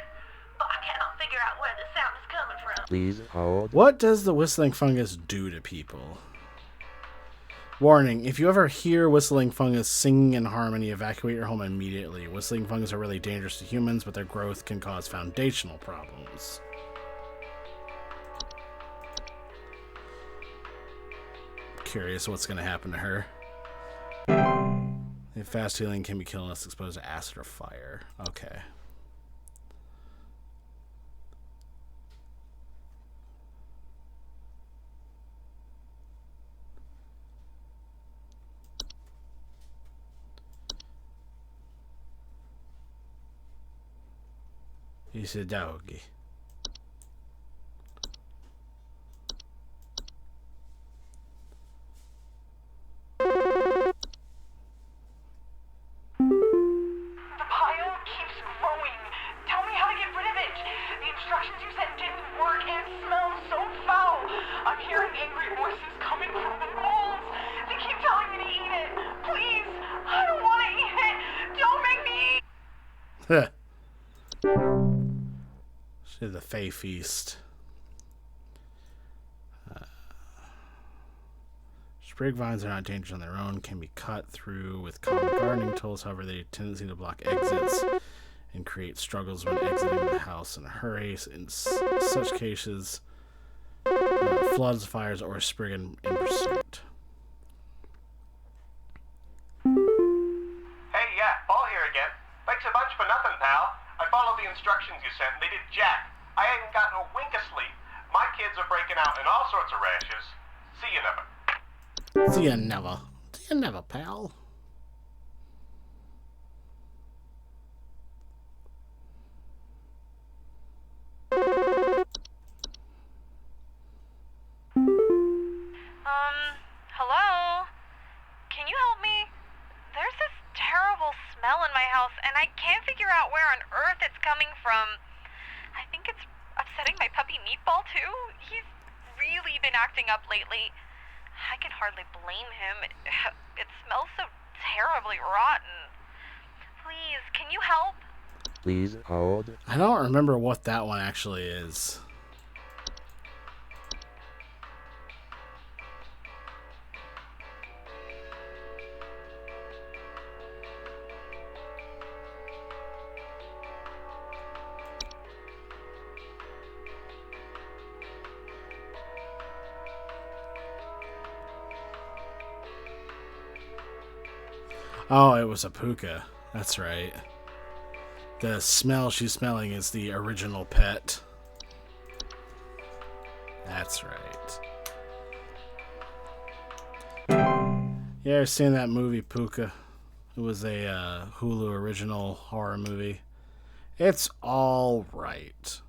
[SPEAKER 8] but I cannot figure out where the sound is coming from.
[SPEAKER 4] Please hold.
[SPEAKER 1] What does the whistling fungus do to people? Warning, if you ever hear whistling fungus singing in harmony, evacuate your home immediately. Whistling fungus are really dangerous to humans, but their growth can cause foundational problems. Curious what's going to happen to her. If fast healing can be killed unless exposed to acid or fire. Okay. He's a doggy.
[SPEAKER 8] The pile keeps growing. Tell me how to get rid of it. The instructions you sent didn't work and it smells so foul. I'm hearing angry voices coming from the walls. They keep telling me to eat it. Please, I don't want to eat it. Don't make me eat.
[SPEAKER 1] She did the Fey Feast. Sprig vines are not dangerous on their own, can be cut through with common gardening tools. However, they have a tendency to block exits and create struggles when exiting the house in a hurry. In such cases, floods, fires, or sprig in pursuit.
[SPEAKER 5] Hey, yeah, Paul here again. Thanks a bunch for nothing, pal. I followed the instructions you sent, and they did jack. I ain't gotten a wink of sleep. My kids are breaking out in all sorts of rashes. See you never.
[SPEAKER 1] See you never. See you never, pal.
[SPEAKER 9] Hello? Can you help me? There's this terrible smell in my house, and I can't figure out where on earth it's coming from. I think it's upsetting my puppy Meatball, too. He's really been acting up lately. I can hardly blame him. It smells so terribly rotten. Please, can you help?
[SPEAKER 4] Please hold.
[SPEAKER 1] I don't remember what that one actually is. Oh, it was a puka. That's right. The smell she's smelling is the original pet. That's right. Yeah, I've seen that movie Puka. It was a Hulu original horror movie. It's all right.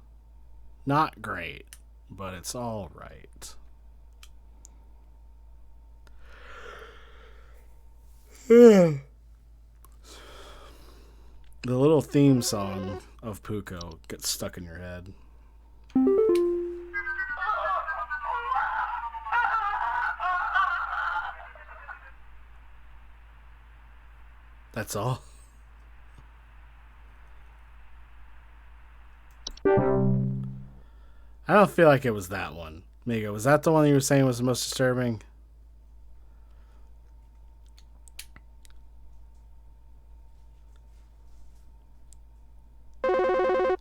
[SPEAKER 1] Not great, but it's all right. The little theme song of Puko gets stuck in your head. That's all. I don't feel like it was that one. Miga, was that the one you were saying was the most disturbing?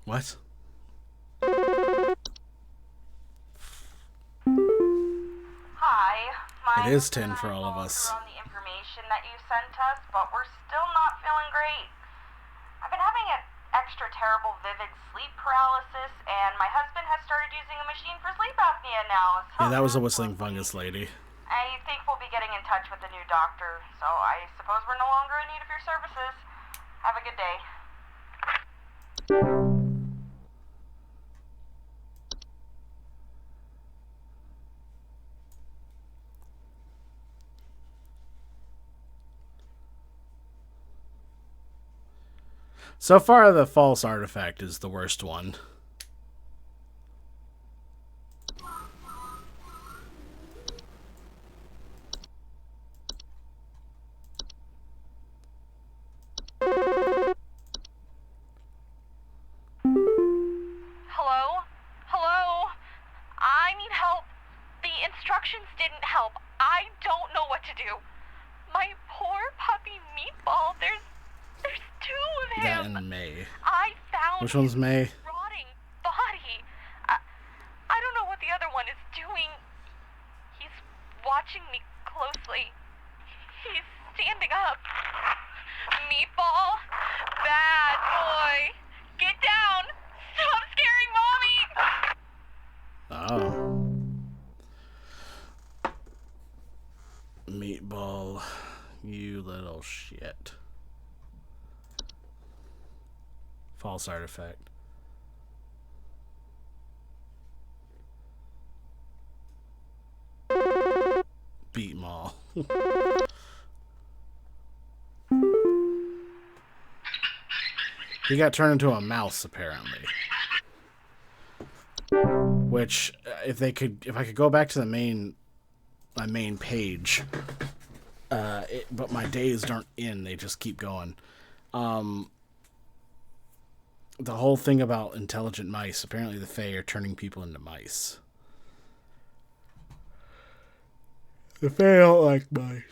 [SPEAKER 1] What?
[SPEAKER 2] Hi, my
[SPEAKER 1] It is
[SPEAKER 2] husband
[SPEAKER 1] 10
[SPEAKER 2] and
[SPEAKER 1] for
[SPEAKER 2] I
[SPEAKER 1] all of
[SPEAKER 2] followed
[SPEAKER 1] us.
[SPEAKER 2] through on the information that you sent us, but we're still not feeling great. I've been having an extra terrible vivid sleep paralysis, and my husband has started using a machine for sleep apnea now. So
[SPEAKER 1] Yeah, that was a
[SPEAKER 2] that's
[SPEAKER 1] whistling
[SPEAKER 2] lovely.
[SPEAKER 1] fungus lady.
[SPEAKER 2] I think we'll be getting in touch with the new doctor, so I suppose we're no longer in need of your services. Have a good day.
[SPEAKER 1] So far, the false artifact is the worst one.
[SPEAKER 9] Hello? Hello? I need help. The instructions didn't help. I don't know what to do. My poor puppy Meatball, there's two of
[SPEAKER 1] That
[SPEAKER 9] him.
[SPEAKER 1] and May.
[SPEAKER 9] I found
[SPEAKER 1] Which one's
[SPEAKER 9] his
[SPEAKER 1] May?
[SPEAKER 9] rotting body. I don't know what the other one is doing. He's watching me closely. He's standing up. Meatball, bad boy. Get down. Stop scaring Mommy.
[SPEAKER 1] Oh. Meatball, you little shit. False artifact. Beat 'em all. He got turned into a mouse, apparently. Which, if I could go back to my main page, but my days aren't in; they just keep going. The whole thing about intelligent mice. Apparently, the Fae are turning people into mice. The Fae don't like mice.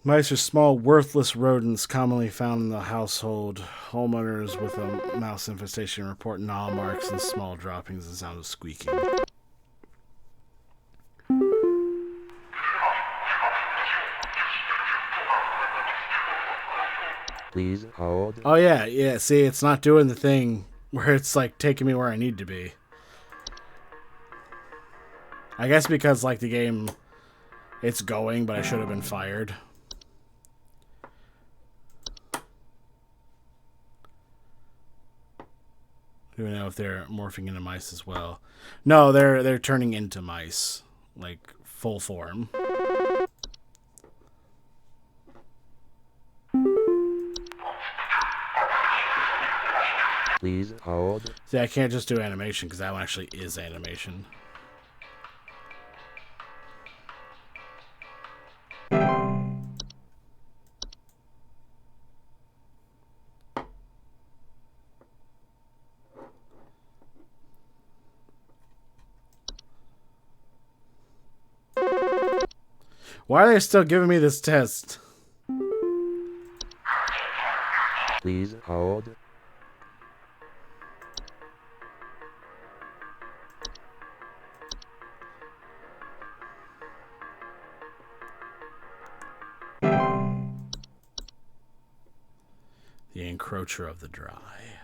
[SPEAKER 1] Mice are small, worthless rodents commonly found in the household. Homeowners with a mouse infestation report gnaw marks and small droppings and sound of squeaking.
[SPEAKER 4] Please hold.
[SPEAKER 1] Oh yeah. See, it's not doing the thing where it's like taking me where I need to be. I guess because like the game, it's going, but I should have been fired. Do we know if they're morphing into mice as well? No, they're turning into mice, like full form.
[SPEAKER 4] Please hold.
[SPEAKER 1] See, I can't just do animation because that one actually is animation. Why are they still giving me this test?
[SPEAKER 4] Please hold.
[SPEAKER 1] The encroacher of the dry.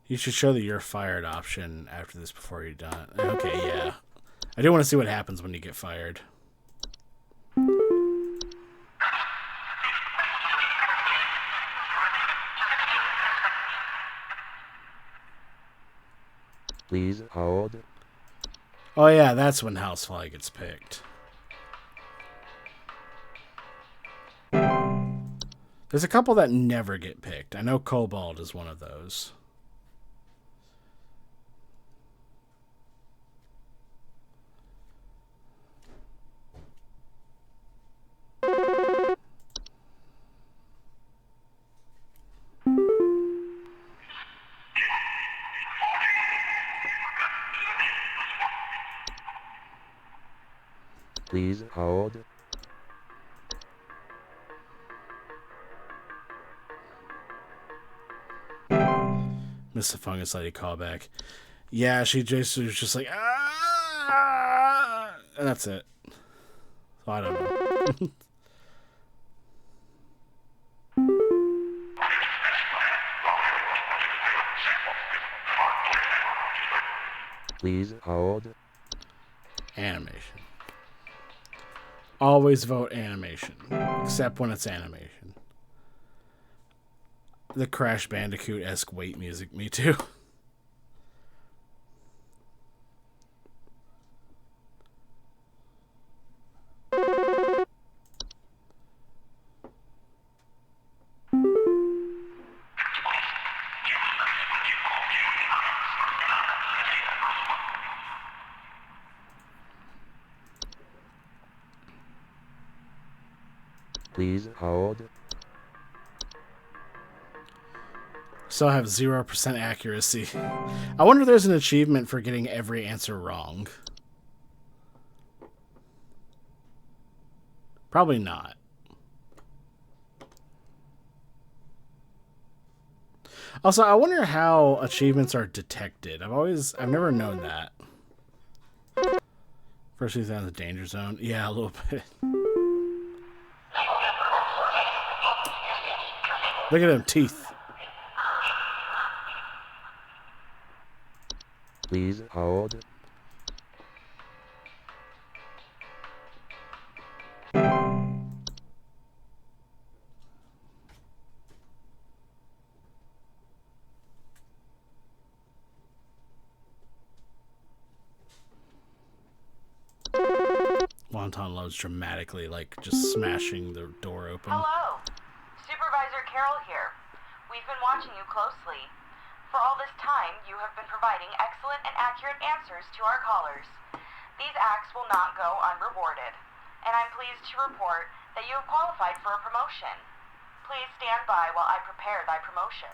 [SPEAKER 1] You should show the "you're fired" option after this before you're done. Okay, yeah. I do want to see what happens when you get fired.
[SPEAKER 4] Please hold.
[SPEAKER 1] Oh yeah, that's when Housefly gets picked. There's a couple that never get picked. I know Cobalt is one of those.
[SPEAKER 4] Please hold.
[SPEAKER 1] Miss the Fungus Lady callback. Yeah, she just was just like, ah! And that's it. So I don't know.
[SPEAKER 4] Please hold.
[SPEAKER 1] Animation. Always vote animation, except when it's animation. The Crash Bandicoot-esque wait music, me too.
[SPEAKER 4] Please hold.
[SPEAKER 1] So I have 0% accuracy. I wonder if there's an achievement for getting every answer wrong. Probably not. Also, I wonder how achievements are detected. I've never known that. First he's out of the danger zone. Yeah, a little bit. Look at them teeth.
[SPEAKER 4] Please hold.
[SPEAKER 1] Wonton loads dramatically, like just smashing the door open.
[SPEAKER 2] Hello. Supervisor Carol here. We've been watching you closely. For all this time, you have been providing excellent and accurate answers to our callers. These acts will not go unrewarded, and I'm pleased to report that you have qualified for a promotion. Please stand by while I prepare thy promotion.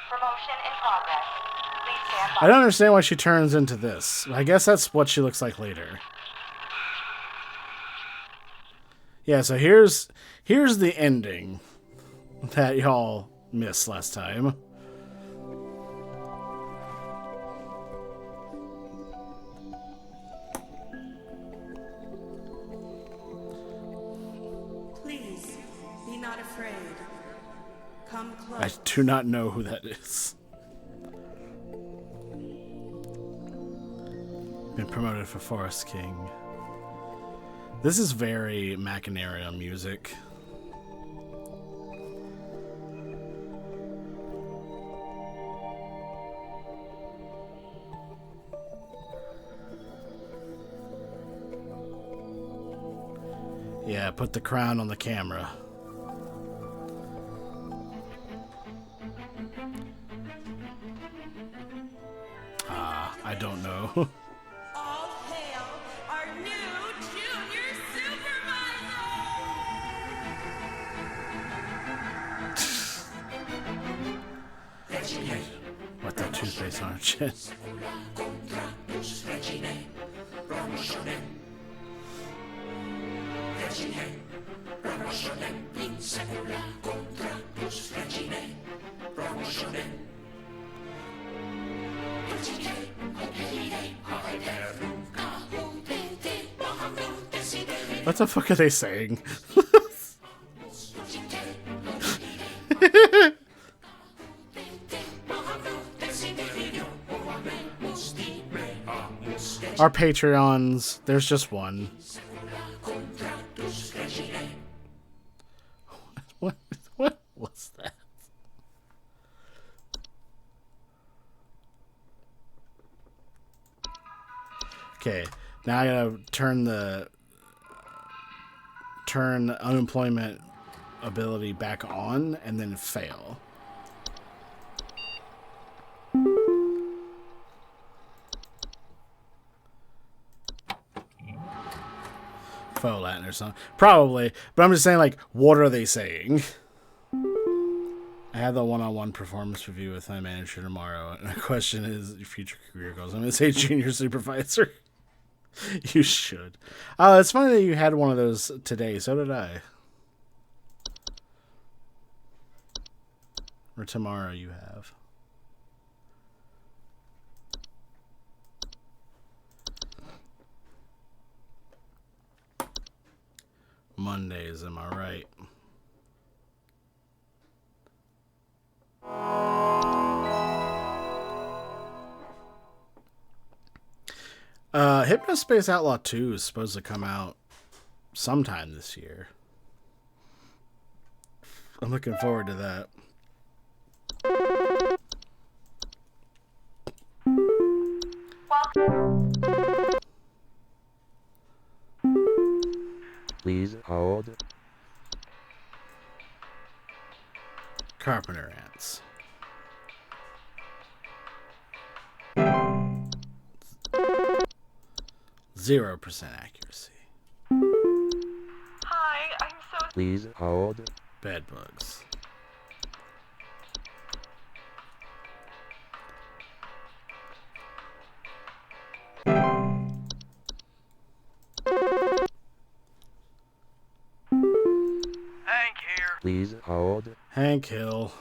[SPEAKER 2] Promotion in progress. Please stand by.
[SPEAKER 1] I don't understand why she turns into this. I guess that's what she looks like later. Yeah, so here's the ending that y'all missed last time.
[SPEAKER 10] Please, be not afraid. Come close.
[SPEAKER 1] I do not know who that is. Been promoted for Forest King. This is very Machinarium music. Yeah, put the crown on the camera. I don't know.
[SPEAKER 10] All hail our new junior supervisor!
[SPEAKER 1] What, that toothpaste on her chin? What the fuck are they saying? Our Patreons. There's just one. What was that? Okay, now I gotta turn unemployment ability back on and then fail. Faux Latin or something. Probably. But I'm just saying, like, what are they saying? I have the one-on-one performance review with my manager tomorrow, and the question is your future career goals. I'm going to say junior supervisor. You should. Oh, it's funny that you had one of those today. So did I. Or tomorrow you have. Mondays, am I right? Hypnospace Outlaw 2 is supposed to come out sometime this year. I'm looking forward to that.
[SPEAKER 4] Please hold.
[SPEAKER 1] Carpenter ants. %0 accuracy.
[SPEAKER 9] Hi, I'm so...
[SPEAKER 4] Please hold.
[SPEAKER 1] Bed bugs.
[SPEAKER 3] Hank here.
[SPEAKER 4] Please hold.
[SPEAKER 1] Hank Hill.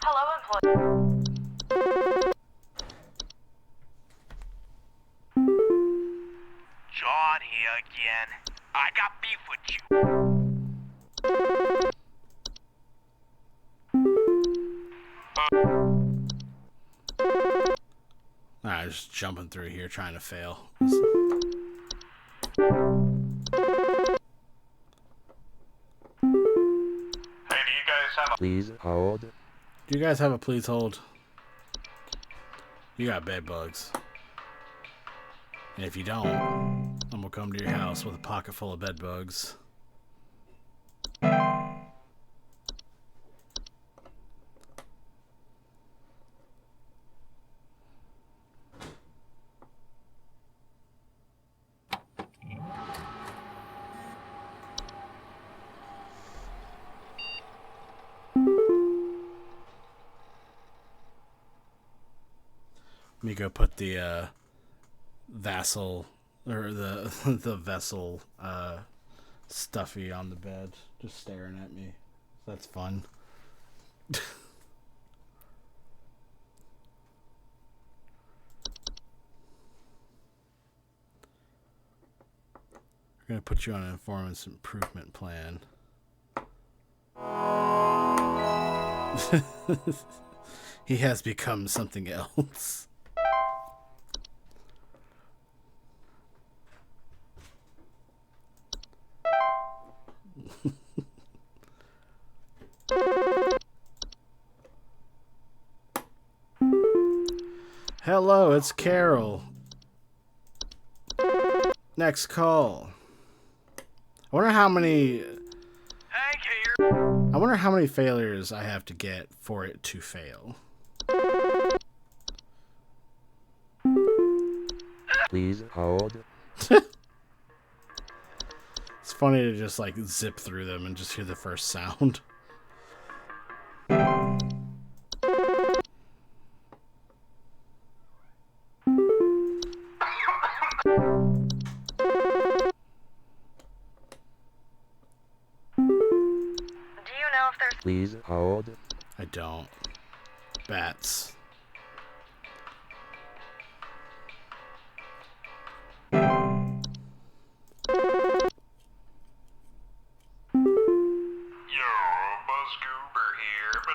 [SPEAKER 2] Hello, employee.
[SPEAKER 3] John here again. I got beef with you.
[SPEAKER 1] Alright, just jumping through here trying to fail.
[SPEAKER 5] Hey, do you guys have a...
[SPEAKER 4] Please hold.
[SPEAKER 1] Do you guys have a please hold? You got bed bugs. And if you don't, I'm gonna come to your house with a pocket full of bed bugs. Let me go put the vassal or the the vessel stuffy on the bed, just staring at me. That's fun. We're gonna put you on an performance improvement plan. He has become something else. Hello, it's Carol. Next call. I wonder how many...
[SPEAKER 3] Hank here.
[SPEAKER 1] I wonder how many failures I have to get for it to fail.
[SPEAKER 4] Please hold.
[SPEAKER 1] It's funny to just like zip through them and just hear the first sound.
[SPEAKER 2] Do you know if there's...
[SPEAKER 4] Please hold.
[SPEAKER 1] I don't. Bats.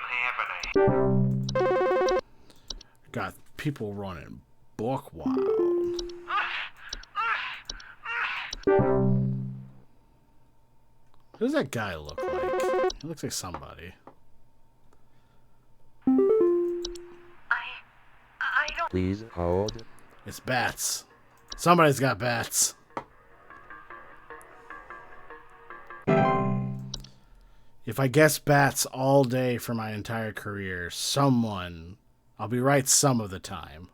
[SPEAKER 5] happening?
[SPEAKER 1] Got people running buck wild. Who does that guy look like? He looks like somebody.
[SPEAKER 8] I don't...
[SPEAKER 4] Please hold.
[SPEAKER 1] It's bats. Somebody's got bats. If I guess bats all day for my entire career, I'll be right some of the time.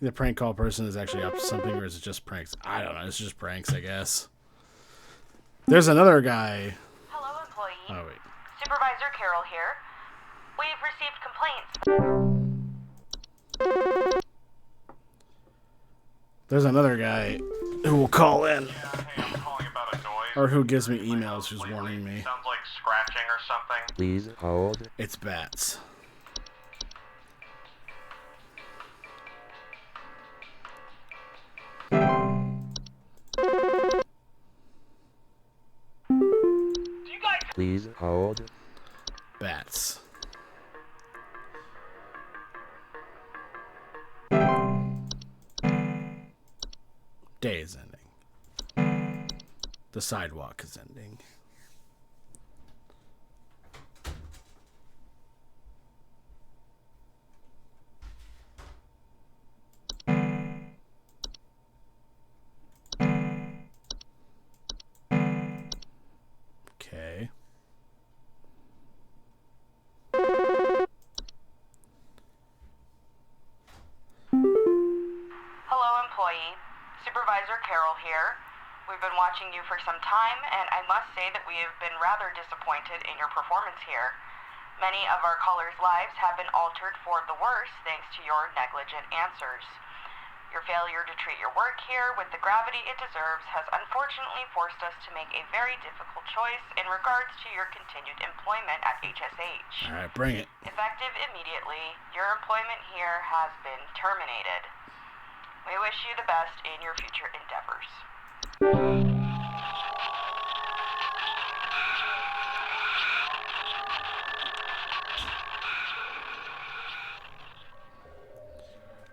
[SPEAKER 1] The prank call person is actually up to something, or is it just pranks? I don't know. It's just pranks, I guess. There's another guy.
[SPEAKER 2] Hello, employee.
[SPEAKER 1] Oh, wait.
[SPEAKER 2] Supervisor Carol here. We've received complaints.
[SPEAKER 1] There's another guy who will call in.
[SPEAKER 5] Yeah, hey, I'm calling about a noise.
[SPEAKER 1] Or who gives me emails who's warning me.
[SPEAKER 5] Sounds like scratching or something.
[SPEAKER 4] Please hold.
[SPEAKER 1] It's bats.
[SPEAKER 4] Please hold.
[SPEAKER 1] Bats. Day is ending. The sidewalk is ending. Okay.
[SPEAKER 2] Hello, employee. Supervisor Carol here. We've been watching you for some time, and I must say that we have been rather disappointed in your performance here. Many of our callers' lives have been altered for the worse thanks to your negligent answers. Your failure to treat your work here with the gravity it deserves has unfortunately forced us to make a very difficult choice in regards to your continued employment at HSH.
[SPEAKER 1] All right, bring it.
[SPEAKER 2] Effective immediately, your employment here has been terminated. We wish you the best in your future endeavors.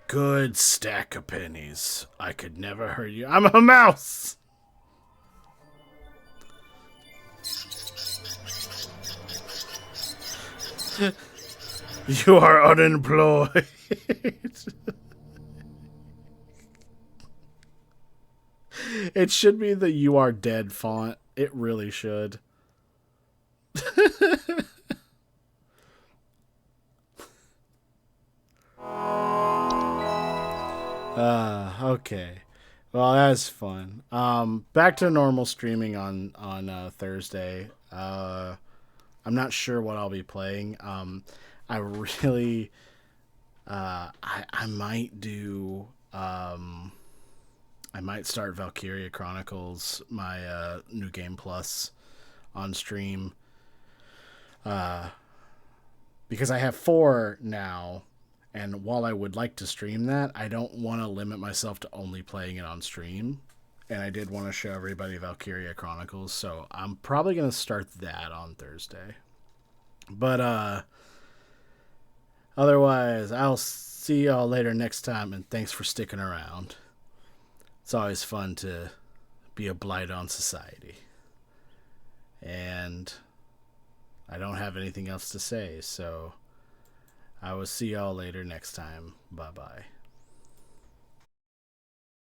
[SPEAKER 1] Good stack of pennies. I could never hurt you. I'm a mouse! You are unemployed. It should be the "You Are Dead" font. It really should. Okay. Well, that's fun. Back to normal streaming on Thursday. I'm not sure what I'll be playing. I really, I might do. I might start Valkyria Chronicles, my new game plus, on stream. Because I have 4 now, and while I would like to stream that, I don't want to limit myself to only playing it on stream. And I did want to show everybody Valkyria Chronicles, so I'm probably going to start that on Thursday. But otherwise, I'll see y'all later next time, and thanks for sticking around. It's always fun to be a blight on society. And I don't have anything else to say, so I will see y'all later next time. Bye-bye.